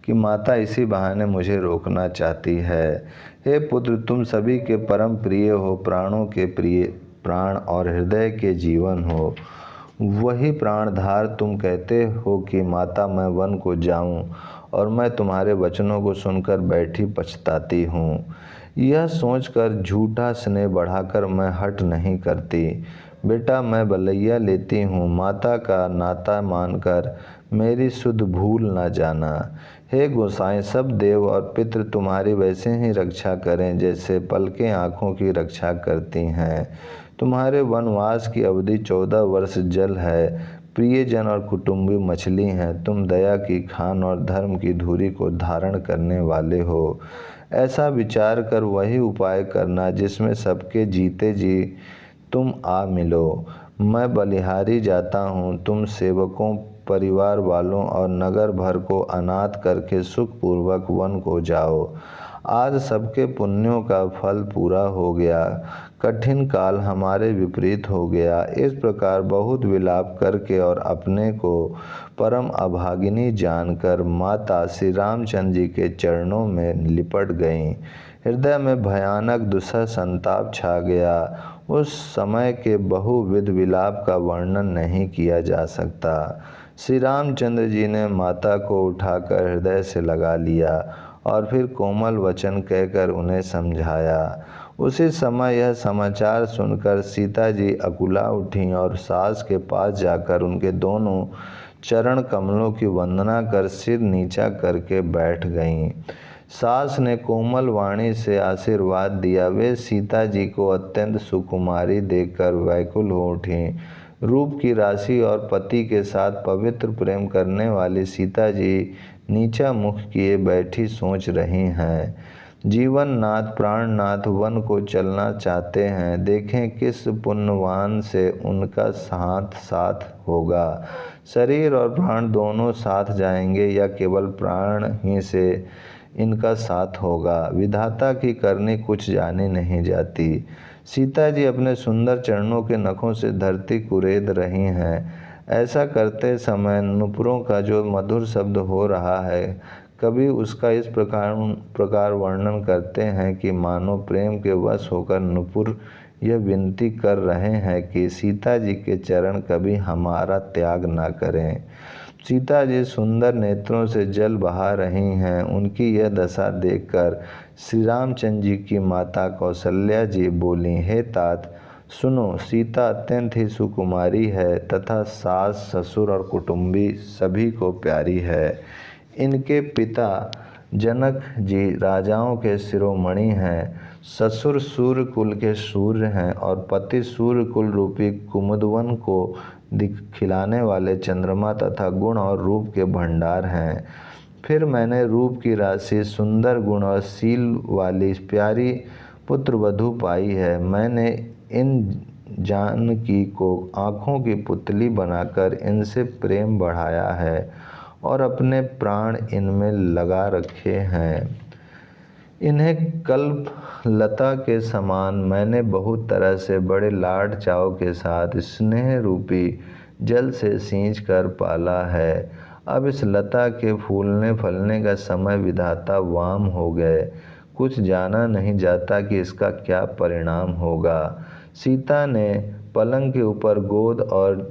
S1: कि माता इसी बहाने मुझे रोकना चाहती है। हे पुत्र, तुम सभी के परम प्रिय हो, प्राणों के प्रिय, प्राण और हृदय के जीवन हो। वही प्राणधार तुम कहते हो कि माता मैं वन को जाऊं, और मैं तुम्हारे वचनों को सुनकर बैठी पछताती हूँ। यह सोचकर झूठा स्नेह बढ़ाकर मैं हट नहीं करती। बेटा, मैं बलैया लेती हूँ, माता का नाता मानकर मेरी शुद्ध भूल न जाना। हे गोसाई, सब देव और पितृ तुम्हारी वैसे ही रक्षा करें जैसे पलकें आँखों की रक्षा करती हैं। तुम्हारे वनवास की अवधि 14 वर्ष जल है। प्रियजन और कुटुंबी मछली हैं। तुम दया की खान और धर्म की धुरी को धारण करने वाले हो। ऐसा विचार कर वही उपाय करना जिसमें सबके जीते जी तुम आ मिलो। मैं बलिहारी जाता हूँ, तुम सेवकों, परिवार वालों और नगर भर को अनाथ करके सुखपूर्वक वन को जाओ। आज सबके पुण्यों का फल पूरा हो गया, कठिन काल हमारे विपरीत हो गया। इस प्रकार बहुत विलाप करके और अपने को परम अभागिनी जानकर माता श्री रामचंद्र जी के चरणों में लिपट गईं। हृदय में भयानक दुस्सह संताप छा गया। उस समय के बहुविध विलाप का वर्णन नहीं किया जा सकता। श्री रामचंद्र जी ने माता को उठाकर हृदय से लगा लिया और फिर कोमल वचन कहकर उन्हें समझाया। उसी समय यह समाचार सुनकर सीता जी अकुला उठीं और सास के पास जाकर उनके दोनों चरण कमलों की वंदना कर सिर नीचा करके बैठ गईं। सास ने कोमल वाणी से आशीर्वाद दिया। वे सीता जी को अत्यंत सुकुमारी देखकर व्याकुल हो उठीं। रूप की राशि और पति के साथ पवित्र प्रेम करने वाली सीता जी नीचा मुख किए बैठी सोच रही हैं। जीवन नाथ प्राणनाथ वन को चलना चाहते हैं, देखें किस पुण्यवान से उनका साथ साथ होगा। शरीर और प्राण दोनों साथ जाएंगे या केवल प्राण ही से इनका साथ होगा। विधाता की करनी कुछ जानी नहीं जाती। सीता जी अपने सुंदर चरणों के नखों से धरती कुरेद रही हैं। ऐसा करते समय नुपुरों का जो मधुर शब्द हो रहा है, कभी उसका इस प्रकार वर्णन करते हैं कि मानो प्रेम के वश होकर नुपुर यह विनती कर रहे हैं कि सीता जी के चरण कभी हमारा त्याग ना करें। सीता जी सुंदर नेत्रों से जल बहा रही हैं। उनकी यह दशा देखकर श्री रामचंद्र जी की माता कौशल्या जी बोली, हे तात सुनो, सीता अत्यंत ही सुकुमारी है तथा सास ससुर और कुटुंबी सभी को प्यारी है। इनके पिता जनक जी राजाओं के शिरोमणि हैं, ससुर सूर्य कुल के सूर्य हैं और पति सूर्य कुल रूपी कुमुदवन को खिलाने वाले चंद्रमा तथा गुण और रूप के भंडार हैं। फिर मैंने रूप की राशि, सुंदर गुण और शील वाली प्यारी पुत्र वधू पाई है। मैंने इन जानकी को आँखों की पुतली बनाकर इनसे प्रेम बढ़ाया है और अपने प्राण इनमें लगा रखे हैं। इन्हें कल्प लता के समान मैंने बहुत तरह से बड़े लाड चाव के साथ स्नेह रूपी जल से सींच कर पाला है। अब इस लता के फूलने फलने का समय विधाता वाम हो गए। कुछ जाना नहीं जाता कि इसका क्या परिणाम होगा। सीता ने पलंग के ऊपर गोद और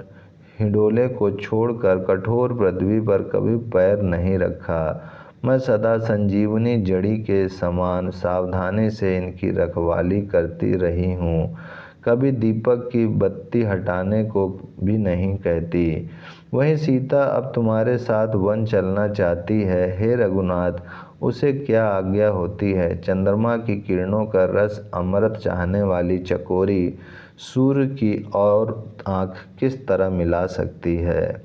S1: हिडोले को छोड़कर कठोर पृथ्वी पर कभी पैर नहीं रखा। मैं सदा संजीवनी जड़ी के समान सावधानी से इनकी रखवाली करती रही हूँ। कभी दीपक की बत्ती हटाने को भी नहीं कहती। वहीं सीता अब तुम्हारे साथ वन चलना चाहती है। हे रघुनाथ, उसे क्या आज्ञा होती है। चंद्रमा की किरणों का रस अमृत चाहने वाली चकोरी सूर्य की और आँख किस तरह मिला सकती है।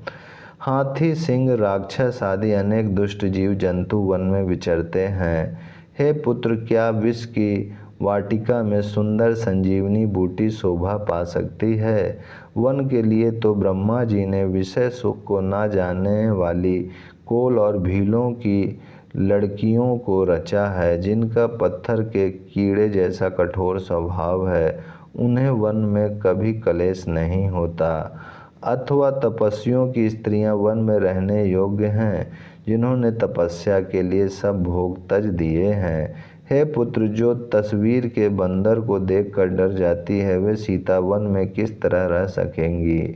S1: हाथी, सिंह, राक्षस आदि अनेक दुष्ट जीव जंतु वन में विचरते हैं। हे पुत्र, क्या विष की वाटिका में सुंदर संजीवनी बूटी शोभा पा सकती है। वन के लिए तो ब्रह्मा जी ने विषय सुख को ना जाने वाली कोल और भीलों की लड़कियों को रचा है, जिनका पत्थर के कीड़े जैसा कठोर स्वभाव है। उन्हें वन में कभी क्लेश नहीं होता। अथवा तपस्वियों की स्त्रियां वन में रहने योग्य हैं, जिन्होंने तपस्या के लिए सब भोग तज दिए हैं। हे पुत्र, जो तस्वीर के बंदर को देखकर डर जाती है, वे सीता वन में किस तरह रह सकेंगी।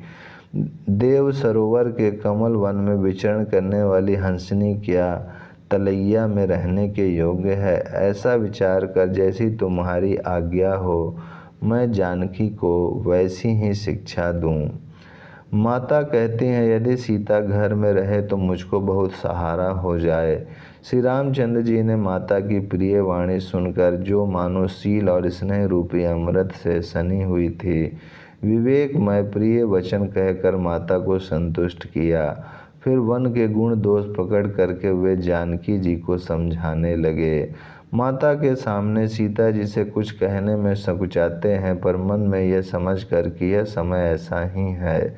S1: देव सरोवर के कमल वन में विचरण करने वाली हंसनी क्या तलैया में रहने के योग्य है। ऐसा विचार कर जैसी तुम्हारी आज्ञा हो, मैं जानकी को वैसी ही शिक्षा दूं। माता कहती हैं, यदि सीता घर में रहे तो मुझको बहुत सहारा हो जाए। श्री रामचंद्र जी ने माता की प्रिय वाणी सुनकर, जो मानो शील और स्नेह रूपी अमृत से सनी हुई थी, विवेकमय प्रिय वचन कहकर माता को संतुष्ट किया। फिर वन के गुण दोष पकड़ करके वे जानकी जी को समझाने लगे। माता के सामने सीता जी से कुछ कहने में संकुचाते हैं, पर मन में यह समझकर कि यह समय ऐसा ही है,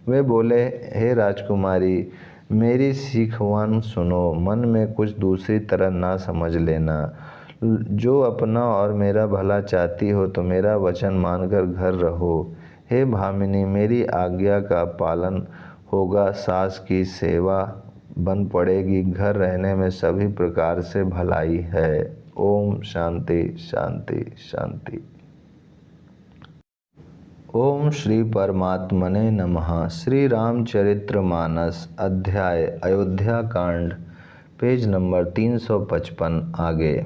S1: वे बोले, हे राजकुमारी, मेरी सीखवान सुनो, मन में कुछ दूसरी तरह ना समझ लेना। जो अपना और मेरा भला चाहती हो तो मेरा वचन मानकर घर रहो। हे भामिनी, मेरी आज्ञा का पालन होगा, सास की सेवा बन पड़ेगी, घर रहने में सभी प्रकार से भलाई है। ओम शांति शांति शांति। ओम श्री परमात्मने नमः। श्री रामचरितमानस अध्याय अयोध्या कांड, पेज नंबर 355 आगे।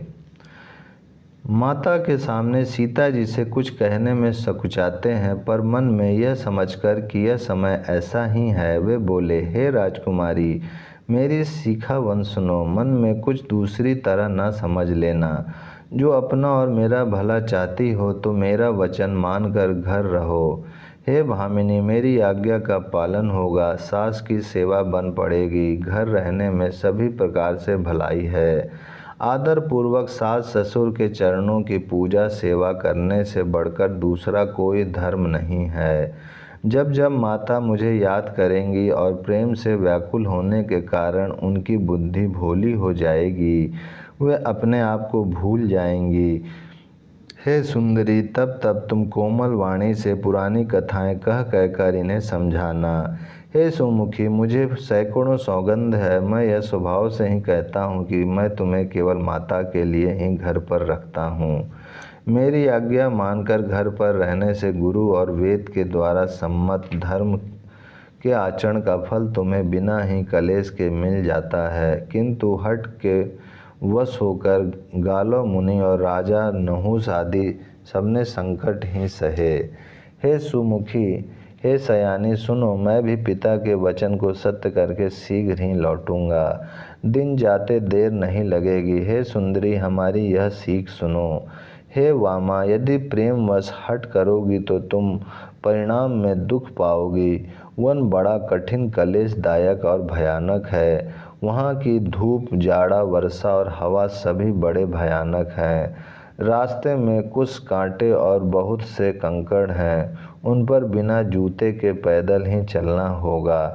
S1: माता के सामने सीता जी से कुछ कहने में संकुचाते हैं, पर मन में यह समझकर कि यह समय ऐसा ही है, वे बोले, हे राजकुमारी, मेरी शिखावन सुनो, मन में कुछ दूसरी तरह न समझ लेना। जो अपना और मेरा भला चाहती हो तो मेरा वचन मानकर घर रहो। हे भामिनी, मेरी आज्ञा का पालन होगा, सास की सेवा बन पड़ेगी, घर रहने में सभी प्रकार से भलाई है। आदर पूर्वक सास ससुर के चरणों की पूजा सेवा करने से बढ़कर दूसरा कोई धर्म नहीं है। जब जब माता मुझे याद करेंगी और प्रेम से व्याकुल होने के कारण उनकी बुद्धि भोली हो जाएगी, वे अपने आप को भूल जाएंगी। हे सुंदरी, तब तब तुम कोमल वाणी से पुरानी कथाएं कह कहकर इन्हें समझाना। हे सुमुखी, मुझे सैकड़ों सौगंध है, मैं यह स्वभाव से ही कहता हूँ कि मैं तुम्हें केवल माता के लिए ही घर पर रखता हूँ। मेरी आज्ञा मानकर घर पर रहने से गुरु और वेद के द्वारा सम्मत धर्म के आचरण का फल तुम्हें बिना ही कलेश के मिल जाता है, किंतु हट के वश होकर गालो मुनि और राजा नहुस आदि सबने संकट ही सहे। हे सुमुखी, हे सयानी, सुनो, मैं भी पिता के वचन को सत्य करके शीघ्र ही लौटूंगा। दिन जाते देर नहीं लगेगी। हे सुंदरी, हमारी यह सीख सुनो। हे वामा, यदि प्रेमवश हट करोगी तो तुम परिणाम में दुख पाओगी। वन बड़ा कठिन, कलेशदायक और भयानक है। वहाँ की धूप, जाड़ा, वर्षा और हवा सभी बड़े भयानक हैं। रास्ते में कुछ कांटे और बहुत से कंकड़ हैं, उन पर बिना जूते के पैदल ही चलना होगा।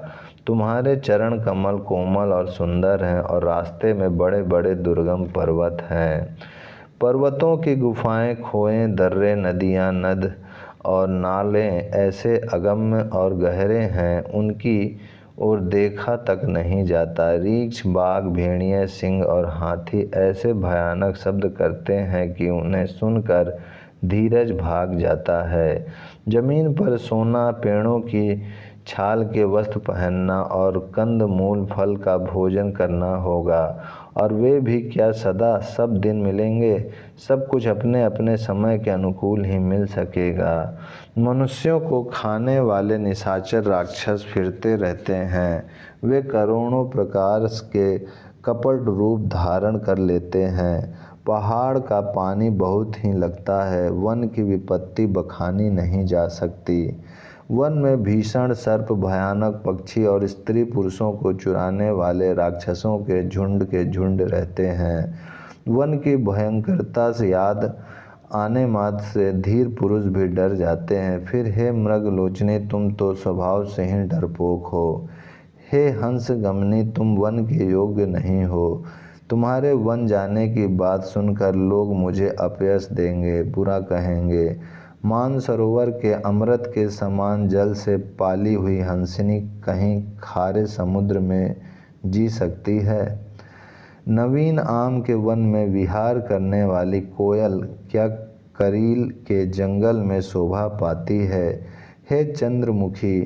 S1: तुम्हारे चरण कमल कोमल और सुंदर हैं और रास्ते में बड़े बड़े दुर्गम पर्वत हैं। पर्वतों की गुफाएं, खोएं, दर्रे, नदियाँ, नद और नाले ऐसे अगम्य और गहरे हैं, उनकी ओर देखा तक नहीं जाता। रीछ, बाघ, भेड़िए, सिंह और हाथी ऐसे भयानक शब्द करते हैं कि उन्हें सुनकर धीरज भाग जाता है। जमीन पर सोना, पेड़ों की छाल के वस्त्र पहनना और कंद मूल फल का भोजन करना होगा, और वे भी क्या सदा सब दिन मिलेंगे। सब कुछ अपने अपने समय के अनुकूल ही मिल सकेगा। मनुष्यों को खाने वाले निशाचर राक्षस फिरते रहते हैं। वे करोड़ों प्रकार के कपट रूप धारण कर लेते हैं। पहाड़ का पानी बहुत ही लगता है। वन की विपत्ति बखानी नहीं जा सकती। वन में भीषण सर्प, भयानक पक्षी और स्त्री पुरुषों को चुराने वाले राक्षसों के झुंड रहते हैं। वन की भयंकरता से याद आने मात्र से धीर पुरुष भी डर जाते हैं। फिर हे मृगलोचनी, तुम तो स्वभाव से ही डरपोक हो। हे हंस गमनी, तुम वन के योग्य नहीं हो। तुम्हारे वन जाने की बात सुनकर लोग मुझे अपयश देंगे, बुरा कहेंगे। मानसरोवर के अमृत के समान जल से पाली हुई हंसिनी कहीं खारे समुद्र में जी सकती है? नवीन आम के वन में विहार करने वाली कोयल क्या करील के जंगल में शोभा पाती है? हे चंद्रमुखी,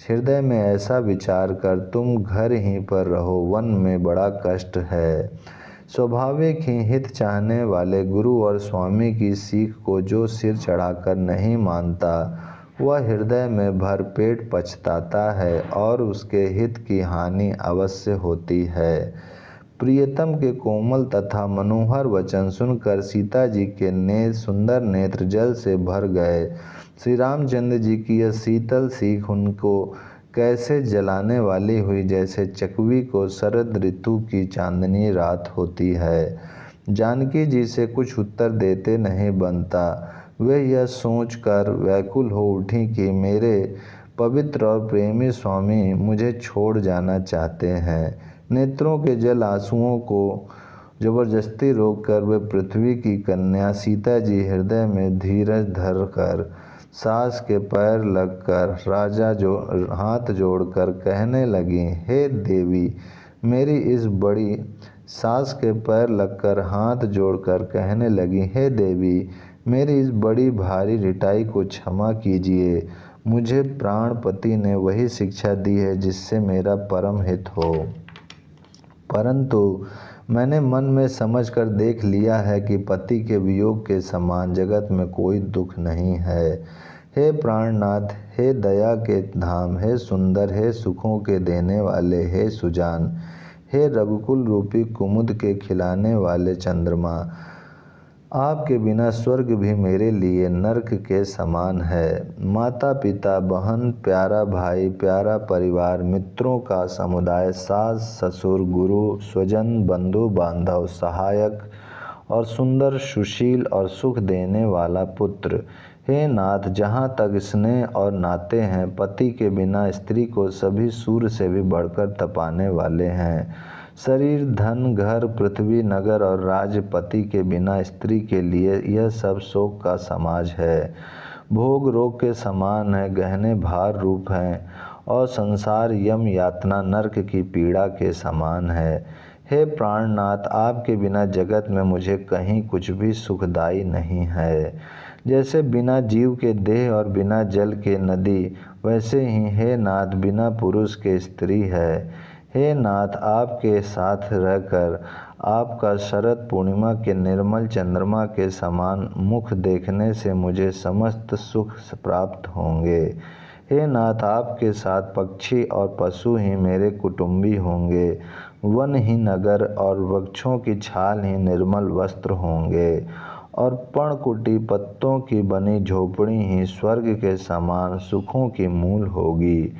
S1: हृदय में ऐसा विचार कर तुम घर ही पर रहो, वन में बड़ा कष्ट है। स्वाभाविक ही हित चाहने वाले गुरु और स्वामी की सीख को जो सिर चढ़ाकर नहीं मानता, वह हृदय में भरपेट पछताता है और उसके हित की हानि अवश्य होती है। प्रियतम के कोमल तथा मनोहर वचन सुनकर सीता जी के सुंदर नेत्र जल से भर गए। श्री रामचंद्र जी की यह शीतल सीख उनको कैसे जलाने वाली हुई, जैसे चकवी को शरद ऋतु की चांदनी रात होती है। जानकी जी से कुछ उत्तर देते नहीं बनता। वे यह सोचकर व्याकुल हो उठी कि मेरे पवित्र और प्रेमी स्वामी मुझे छोड़ जाना चाहते हैं। नेत्रों के जल आंसुओं को जबरदस्ती रोककर वे पृथ्वी की कन्या सीता जी हृदय में धीरज धर कर सास के पैर लगकर हाथ जोड़कर कहने लगी, हे देवी मेरी इस बड़ी सास के पैर लगकर हाथ जोड़कर कहने लगी, हे देवी मेरी इस बड़ी भारी रिटाई को क्षमा कीजिए। मुझे प्राणपति ने वही शिक्षा दी है जिससे मेरा परम हित हो, परंतु मैंने मन में समझकर देख लिया है कि पति के वियोग के समान जगत में कोई दुख नहीं है। हे प्राणनाथ, हे दया के धाम, हे सुंदर, हे सुखों के देने वाले, हे सुजान, हे रघुकुल रूपी कुमुद के खिलाने वाले चंद्रमा, आपके बिना स्वर्ग भी मेरे लिए नरक के समान है। माता पिता बहन प्यारा भाई प्यारा परिवार मित्रों का समुदाय सास ससुर गुरु स्वजन बंधु बांधव सहायक और सुंदर सुशील और सुख देने वाला पुत्र, हे नाथ जहाँ तक स्नेह और नाते हैं पति के बिना स्त्री को सभी सूर्य से भी बढ़कर तपाने वाले हैं। शरीर धन घर पृथ्वी नगर और राज्य पति के बिना स्त्री के लिए यह सब शोक का समाज है। भोग रोग के समान है, गहने भार रूप हैं और संसार यम यातना नरक की पीड़ा के समान है। हे प्राणनाथ, आपके बिना जगत में मुझे कहीं कुछ भी सुखदायी नहीं है। जैसे बिना जीव के देह और बिना जल के नदी, वैसे ही हे नाथ बिना पुरुष के स्त्री है। हे नाथ, आपके साथ रहकर आपका शरद पूर्णिमा के निर्मल चंद्रमा के समान मुख देखने से मुझे समस्त सुख प्राप्त होंगे। हे नाथ, आपके साथ पक्षी और पशु ही मेरे कुटुंबी होंगे, वन ही नगर और वृक्षों की छाल ही निर्मल वस्त्र होंगे और पर्णकुटी पत्तों की बनी झोपड़ी ही स्वर्ग के समान सुखों की मूल होगी।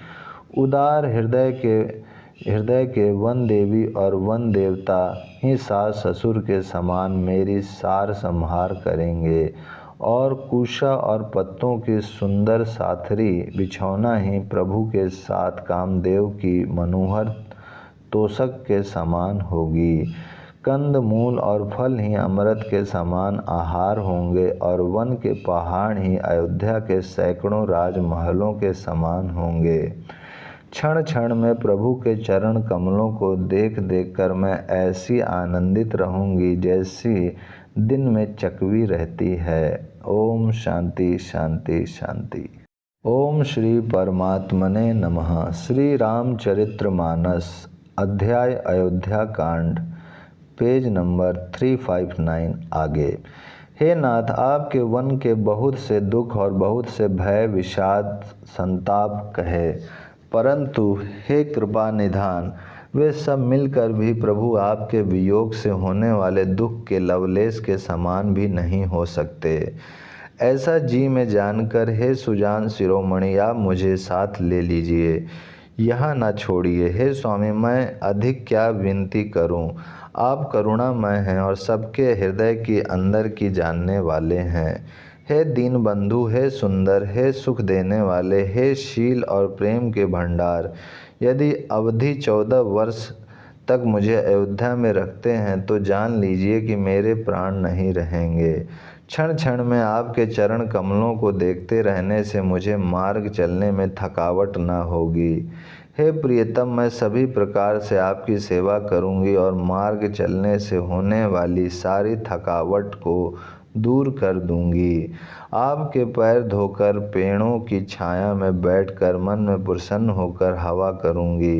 S1: उदार हृदय के वन देवी और वन देवता ही सास ससुर के समान मेरी सार संहार करेंगे और कुशा और पत्तों की सुंदर साथरी बिछौना ही प्रभु के साथ कामदेव की मनोहर तोषक के समान होगी। कंद मूल और फल ही अमृत के समान आहार होंगे और वन के पहाड़ ही अयोध्या के सैकड़ों राजमहलों के समान होंगे। क्षण क्षण में प्रभु के चरण कमलों को देख देख कर मैं ऐसी आनंदित रहूंगी जैसी दिन में चकवी रहती है। ओम शांति शांति शांति। ओम श्री परमात्मने नमः। श्री रामचरितमानस अध्याय अयोध्या कांड पेज नंबर 359 आगे। हे नाथ, आपके वन के बहुत से दुख और बहुत से भय विषाद संताप कहे, परंतु हे कृपा निधान, वे सब मिलकर भी प्रभु आपके वियोग से होने वाले दुख के लवलेश के समान भी नहीं हो सकते। ऐसा जी में जानकर हे सुजान शिरोमणि, आप मुझे साथ ले लीजिए, यहाँ ना छोड़िए। हे स्वामी, मैं अधिक क्या विनती करूँ, आप करुणामय हैं और सबके हृदय की अंदर की जानने वाले हैं। हे दीन बंधु, हे सुंदर, हे सुख देने वाले, हे शील और प्रेम के भंडार, यदि अवधि 14 वर्ष तक मुझे अयोध्या में रखते हैं तो जान लीजिए कि मेरे प्राण नहीं रहेंगे। क्षण क्षण में आपके चरण कमलों को देखते रहने से मुझे मार्ग चलने में थकावट न होगी। हे प्रियतम, मैं सभी प्रकार से आपकी सेवा करूंगी और मार्ग चलने से होने वाली सारी थकावट को दूर कर दूंगी। आपके पैर धोकर पेड़ों की छाया में बैठकर मन में प्रसन्न होकर हवा करूंगी,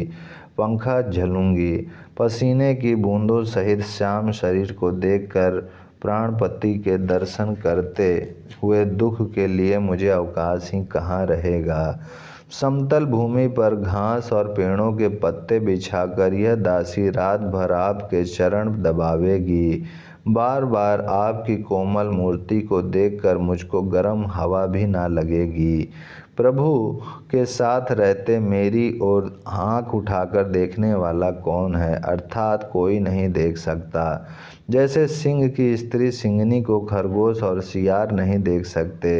S1: पंखा झलूंगी। पसीने की बूंदों सहित श्याम शरीर को देखकर प्राणपति के दर्शन करते हुए दुख के लिए मुझे अवकाश ही कहाँ रहेगा। समतल भूमि पर घास और पेड़ों के पत्ते बिछाकर यह दासी रात भर आपके चरण दबावेगी। बार बार आपकी कोमल मूर्ति को देखकर मुझको गर्म हवा भी ना लगेगी। प्रभु के साथ रहते मेरी ओर आँख उठाकर देखने वाला कौन है, अर्थात कोई नहीं देख सकता। जैसे सिंह की स्त्री सिंहनी को खरगोश और सियार नहीं देख सकते।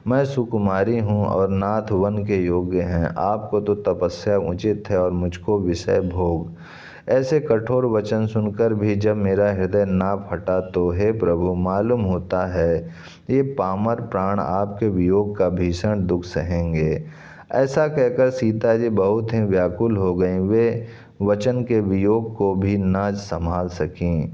S1: मैं सुकुमारी हूँ और नाथ वन के योग्य हैं। आपको तो तपस्या उचित है और मुझको विषय भोग। ऐसे कठोर वचन सुनकर भी जब मेरा हृदय ना फटा तो हे प्रभु, मालूम होता है ये पामर प्राण आपके वियोग का भीषण दुख सहेंगे। ऐसा कहकर सीता जी बहुत ही व्याकुल हो गईं। वे वचन के वियोग को भी ना संभाल सकीं।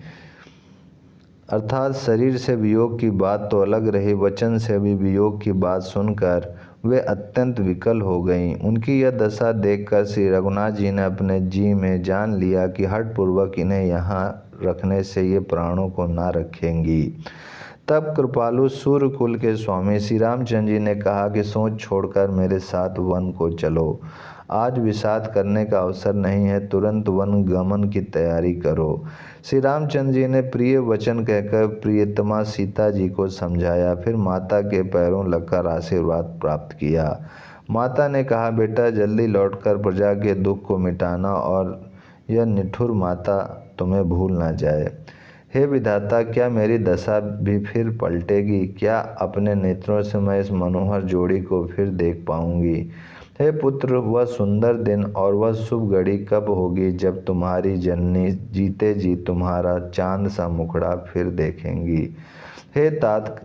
S1: अर्थात शरीर से वियोग की बात तो अलग रही, वचन से भी वियोग की बात सुनकर वे अत्यंत विकल हो गईं। उनकी यह दशा देखकर श्री रघुनाथ जी ने अपने जी में जान लिया कि हठपूर्वक इन्हें यहाँ रखने से ये प्राणों को ना रखेंगी। तब कृपालु सूर्यकुल के स्वामी श्री रामचंद्र जी ने कहा कि सोच छोड़कर मेरे साथ वन को चलो। आज विषाद करने का अवसर नहीं है, तुरंत वन गमन की तैयारी करो। श्री रामचंद्र जी ने प्रिय वचन कहकर प्रियतमा सीता जी को समझाया, फिर माता के पैरों लगकर आशीर्वाद प्राप्त किया। माता ने कहा, बेटा जल्दी लौटकर प्रजा के दुख को मिटाना और यह निठुर माता तुम्हें भूल ना जाए। हे विधाता, क्या मेरी दशा भी फिर पलटेगी? क्या अपने नेत्रों से मैं इस मनोहर जोड़ी को फिर देख पाऊंगी? हे पुत्र, वह सुंदर दिन और वह शुभ घड़ी कब होगी जब तुम्हारी जननी जीते जी तुम्हारा चांद सा मुखड़ा फिर देखेंगी? हे तात,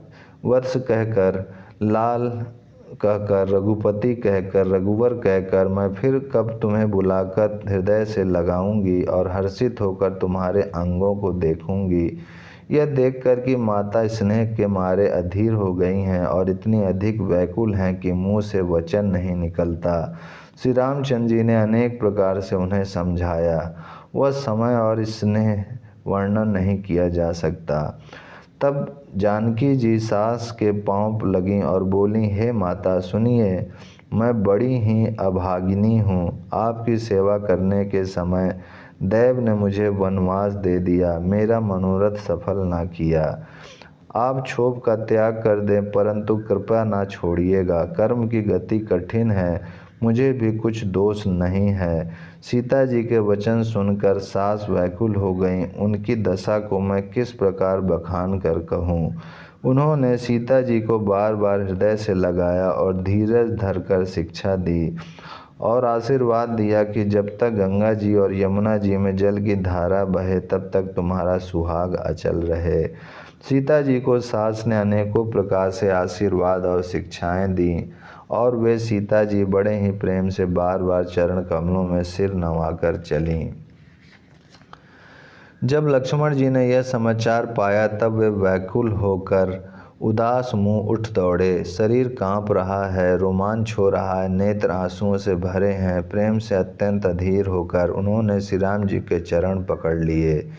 S1: वत्स कहकर, लाल कहकर, रघुपति कहकर, रघुवर कहकर मैं फिर कब तुम्हें बुलाकर हृदय से लगाऊंगी और हर्षित होकर तुम्हारे अंगों को देखूंगी। यह देखकर कि माता स्नेह के मारे अधीर हो गई हैं और इतनी अधिक व्याकुल हैं कि मुंह से वचन नहीं निकलता। श्री रामचंद्र जी ने अनेक प्रकार से उन्हें समझाया। वह समय और स्नेह वर्णन नहीं किया जा सकता। तब जानकी जी सास के पांव लगीं और बोलीं, हे माता सुनिए, मैं बड़ी ही अभागिनी हूँ। आपकी सेवा करने के समय देव ने मुझे वनवास दे दिया, मेरा मनोरथ सफल ना किया। आप क्षोभ का त्याग कर दें, परंतु कृपया ना छोड़िएगा। कर्म की गति कठिन है, मुझे भी कुछ दोष नहीं है। सीता जी के वचन सुनकर सास व्याकुल हो गईं। उनकी दशा को मैं किस प्रकार बखान कर कहूँ। उन्होंने सीता जी को बार बार हृदय से लगाया और धीरज धरकर शिक्षा दी और आशीर्वाद दिया कि जब तक गंगा जी और यमुना जी में जल की धारा बहे तब तक तुम्हारा सुहाग अचल रहे। सीता जी को सास ने अनेकों प्रकार से आशीर्वाद और शिक्षाएं दी और वे सीता जी बड़े ही प्रेम से बार बार चरण कमलों में सिर नवाकर चलीं। जब लक्ष्मण जी ने यह समाचार पाया तब वे व्याकुल होकर उदास मुंह उठ दौड़े। शरीर कांप रहा है, रोमांच हो रहा है, नेत्र आंसुओं से भरे हैं। प्रेम से अत्यंत अधीर होकर उन्होंने श्री राम जी के चरण पकड़ लिए।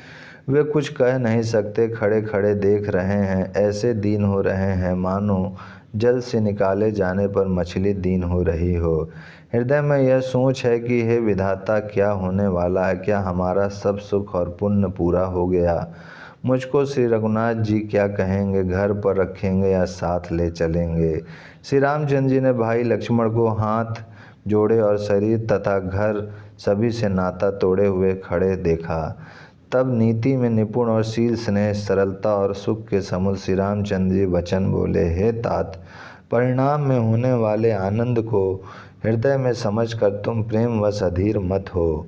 S1: वे कुछ कह नहीं सकते, खड़े खड़े देख रहे हैं। ऐसे दीन हो रहे हैं मानो जल से निकाले जाने पर मछली दीन हो रही हो। हृदय में यह सोच है कि हे विधाता, क्या होने वाला है? क्या हमारा सब सुख और पुण्य पूरा हो गया? मुझको श्री रघुनाथ जी क्या कहेंगे? घर पर रखेंगे या साथ ले चलेंगे? श्री रामचंद्र जी ने भाई लक्ष्मण को हाथ जोड़े और शरीर तथा घर सभी से नाता तोड़े हुए खड़े देखा। तब नीति में निपुण और शील, स्नेह, सरलता और सुख के समूल श्री रामचंद्र जी वचन बोले, हे तात, परिणाम में होने वाले आनंद को हृदय में समझकर तुम प्रेमवश अधीर मत हो।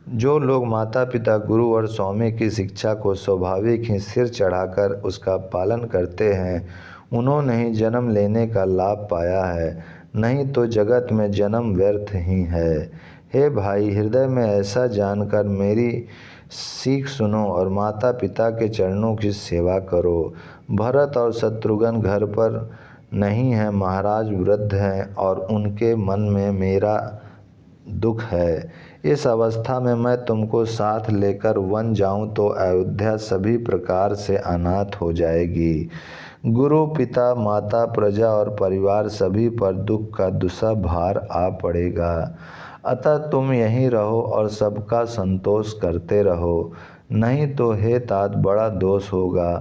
S1: जो लोग माता पिता, गुरु और स्वामी की शिक्षा को स्वाभाविक ही सिर चढ़ाकर उसका पालन करते हैं, उन्होंने ही जन्म लेने का लाभ पाया है, नहीं तो जगत में जन्म व्यर्थ ही है। हे भाई, हृदय में ऐसा जानकर मेरी सीख सुनो और माता पिता के चरणों की सेवा करो। भरत और शत्रुघ्न घर पर नहीं हैं, महाराज वृद्ध हैं और उनके मन में मेरा दुख है। इस अवस्था में मैं तुमको साथ लेकर वन जाऊं तो अयोध्या सभी प्रकार से अनाथ हो जाएगी। गुरु, पिता, माता, प्रजा और परिवार सभी पर दुख का दूसरा भार आ पड़ेगा। अतः तुम यहीं रहो और सबका संतोष करते रहो, नहीं तो हे तात बड़ा दोष होगा।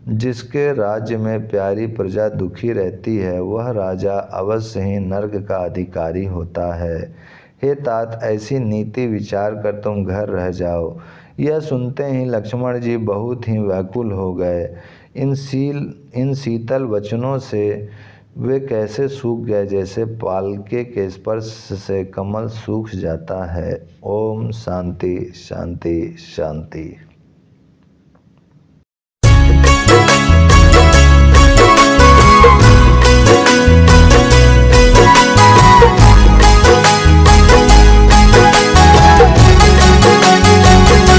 S1: जिसके राज्य में प्यारी प्रजा दुखी रहती है वह राजा अवश्य ही नर्क का अधिकारी होता है। हे तात, ऐसी नीति विचार कर तुम घर रह जाओ। यह सुनते ही लक्ष्मण जी बहुत ही व्याकुल हो गए। इन शीतल वचनों से वे कैसे सूख गए जैसे पालके के स्पर्श से कमल सूख जाता है। ओम शांति शांति शांति।